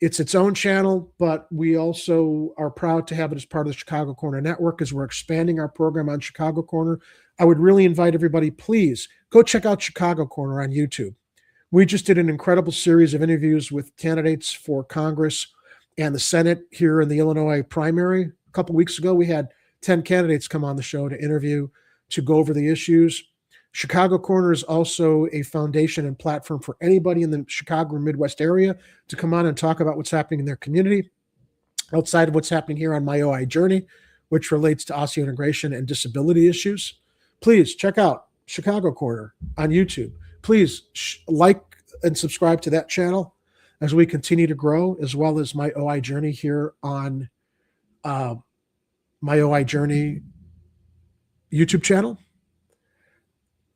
It's its own channel, but we also are proud to have it as part of the Chicago Corner Network as we're expanding our program on Chicago Corner. I would really invite everybody, please go check out Chicago Corner on YouTube. We just did an incredible series of interviews with candidates for Congress and the Senate here in the Illinois primary. A couple weeks ago, we had 10 candidates come on the show to interview, to go over the issues. Chicago Corner is also a foundation and platform for anybody in the Chicago or Midwest area to come on and talk about what's happening in their community, outside of what's happening here on My OI Journey, which relates to osseointegration and disability issues. Please check out Chicago Corner on YouTube. Please like and subscribe to that channel as we continue to grow, as well as My OI Journey here on My OI Journey YouTube channel.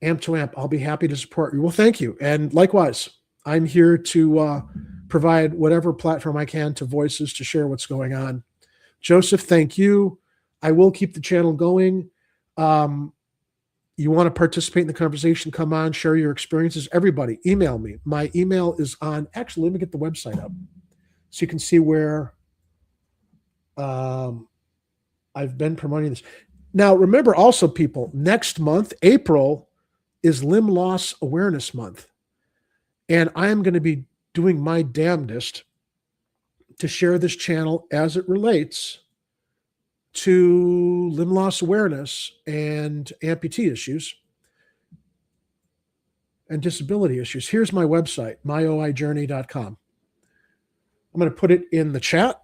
Amp to Amp, I'll be happy to support you. Well, thank you. And likewise, I'm here to provide whatever platform I can to voices to share what's going on. Joseph, thank you. I will keep the channel going. You want to participate in the conversation, come on, share your experiences. Everybody, email me. My email is on, actually, let me get the website up so you can see where I've been promoting this. Now, remember also, people, next month, April, is Limb Loss Awareness Month. And I am going to be doing my damnedest to share this channel as it relates to limb loss awareness and amputee issues. and disability issues. Here's my website, myoijourney.com. I'm going to put it in the chat.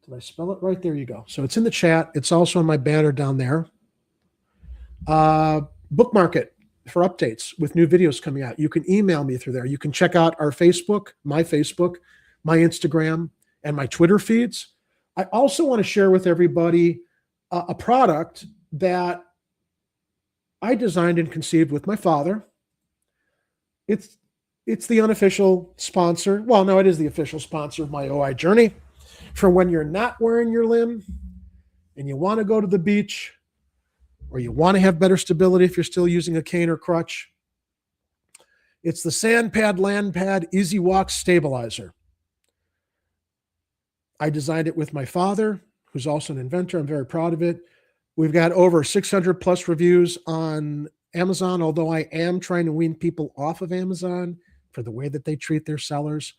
Did I spell it right? There you go. So it's in the chat. It's also on my banner down there. Bookmark it for updates with new videos coming out. You can email me through there. You can check out our Facebook, my Instagram, and my Twitter feeds. I also want to share with everybody a product that I designed and conceived with my father. It's the unofficial sponsor. Well, no, it is the official sponsor of my OI journey for when you're not wearing your limb and you want to go to the beach, or you want to have better stability if you're still using a cane or crutch. It's the SandPad LandPad Easy Walk Stabilizer. I designed it with my father, who's also an inventor. I'm very proud of it. We've got over 600 plus reviews on Amazon, although I am trying to wean people off of Amazon for the way that they treat their sellers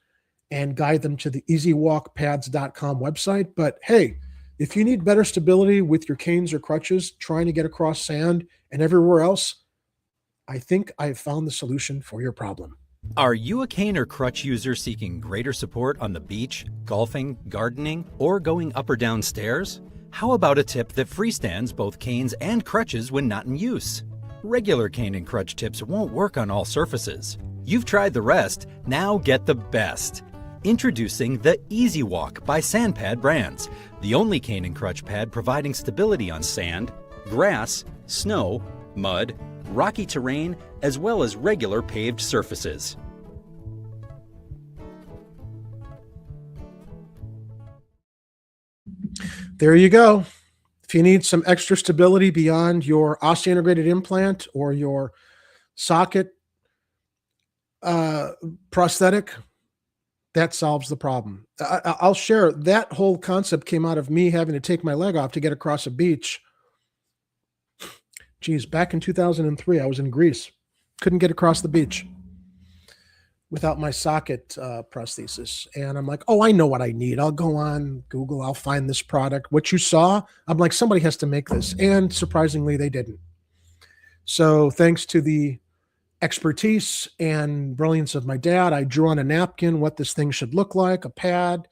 and guide them to the easywalkpads.com website. But hey, if you need better stability with your canes or crutches, trying to get across sand and everywhere else, I think I've found the solution for your problem. Are you a cane or crutch user seeking greater support on the beach, golfing, gardening, or going up or down stairs? How about a tip that freestands both canes and crutches when not in use? Regular cane and crutch tips won't work on all surfaces. You've tried the rest, now get the best. Introducing the Easy Walk by SandPad Brands, the only cane and crutch pad providing stability on sand, grass, snow, mud, rocky terrain, as well as regular paved surfaces. There you go. If you need some extra stability beyond your osseointegrated implant or your socket prosthetic, that solves the problem. I'll share that whole concept came out of me having to take my leg off to get across a beach. Geez, back in 2003, I was in Greece. Couldn't get across the beach without my socket prosthesis. And I'm like, oh, I know what I need. I'll go on Google. I'll find this product. What you saw, I'm like, somebody has to make this. And surprisingly, they didn't. So thanks to the expertise and brilliance of my dad, I drew on a napkin what this thing should look like, a pad,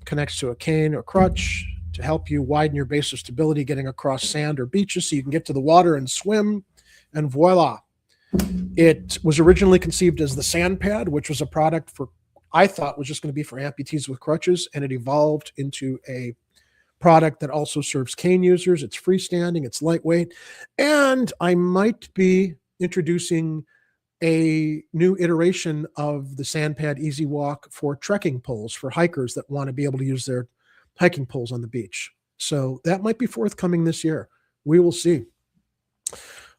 connects to a cane or crutch to help you widen your base of stability getting across sand or beaches so you can get to the water and swim, and voila. It was originally conceived as the Sand Pad, which was a product for, I thought was just going to be for amputees with crutches, and it evolved into a product that also serves cane users. It's freestanding, it's lightweight, and I might be introducing a new iteration of the SandPad Easy Walk for trekking poles for hikers that want to be able to use their hiking poles on the beach. So that might be forthcoming this year. We will see.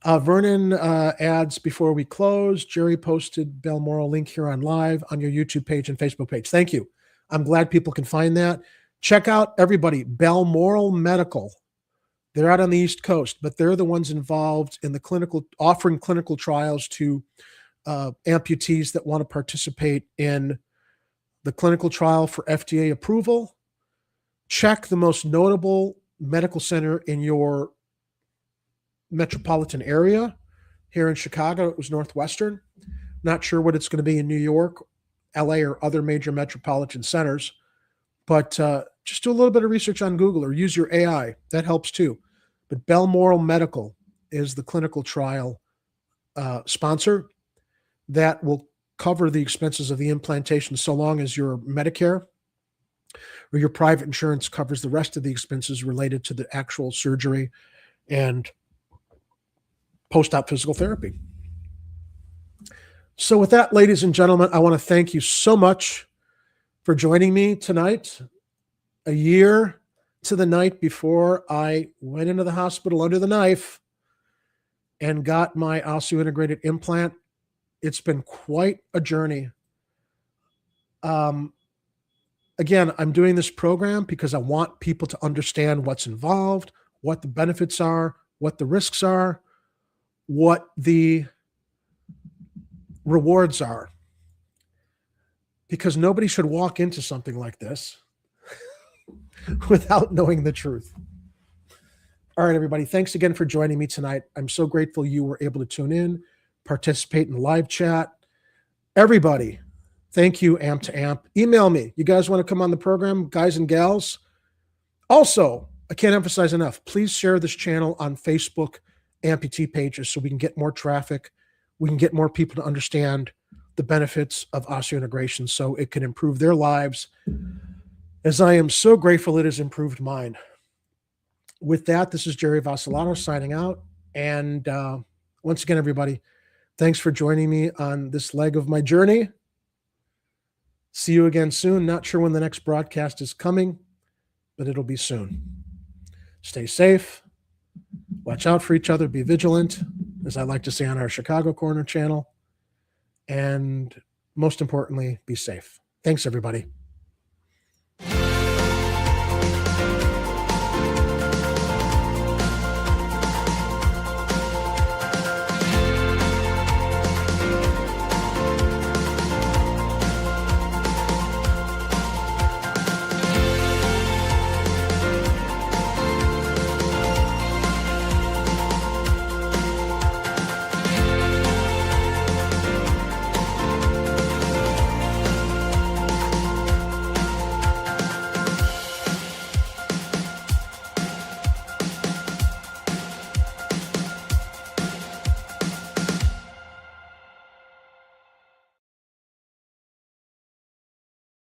Vernon adds before we close, Jerry posted Balmoral link here on live on your YouTube page and Facebook page. Thank you. I'm glad people can find that. Check out everybody, Balmoral Medical. They're out on the East Coast, but they're the ones involved in the offering clinical trials to amputees that want to participate in the clinical trial for FDA approval. Check the most notable medical center in your metropolitan area. Here in Chicago, it was Northwestern. Not sure what it's going to be in New York, LA, or other major metropolitan centers, but just do a little bit of research on Google or use your AI. That helps too. But Balmoral Medical is the clinical trial sponsor that will cover the expenses of the implantation so long as your Medicare or your private insurance covers the rest of the expenses related to the actual surgery and post-op physical therapy. So with that, ladies and gentlemen, I want to thank you so much for joining me tonight. A year to the night before I went into the hospital under the knife and got my osseointegrated implant. It's been quite a journey. Again, I'm doing this program because I want people to understand what's involved, what the benefits are, what the risks are, what the rewards are. Because nobody should walk into something like this without knowing the truth. All right, everybody. Thanks again for joining me tonight. I'm so grateful you were able to tune in, participate in the live chat. Everybody, thank you, Amp to Amp. Email me. You guys want to come on the program, guys and gals? Also, I can't emphasize enough, please share this channel on Facebook amputee pages so we can get more traffic. We can get more people to understand the benefits of osseointegration so it can improve their lives, as I am so grateful it has improved mine. With that, this is Jerry Vasilatos signing out. And once again, everybody, thanks for joining me on this leg of my journey. See you again soon. Not sure when the next broadcast is coming, but it'll be soon. Stay safe. Watch out for each other. Be vigilant, as I like to say on our Chicago Corner channel. And most importantly, be safe. Thanks, everybody.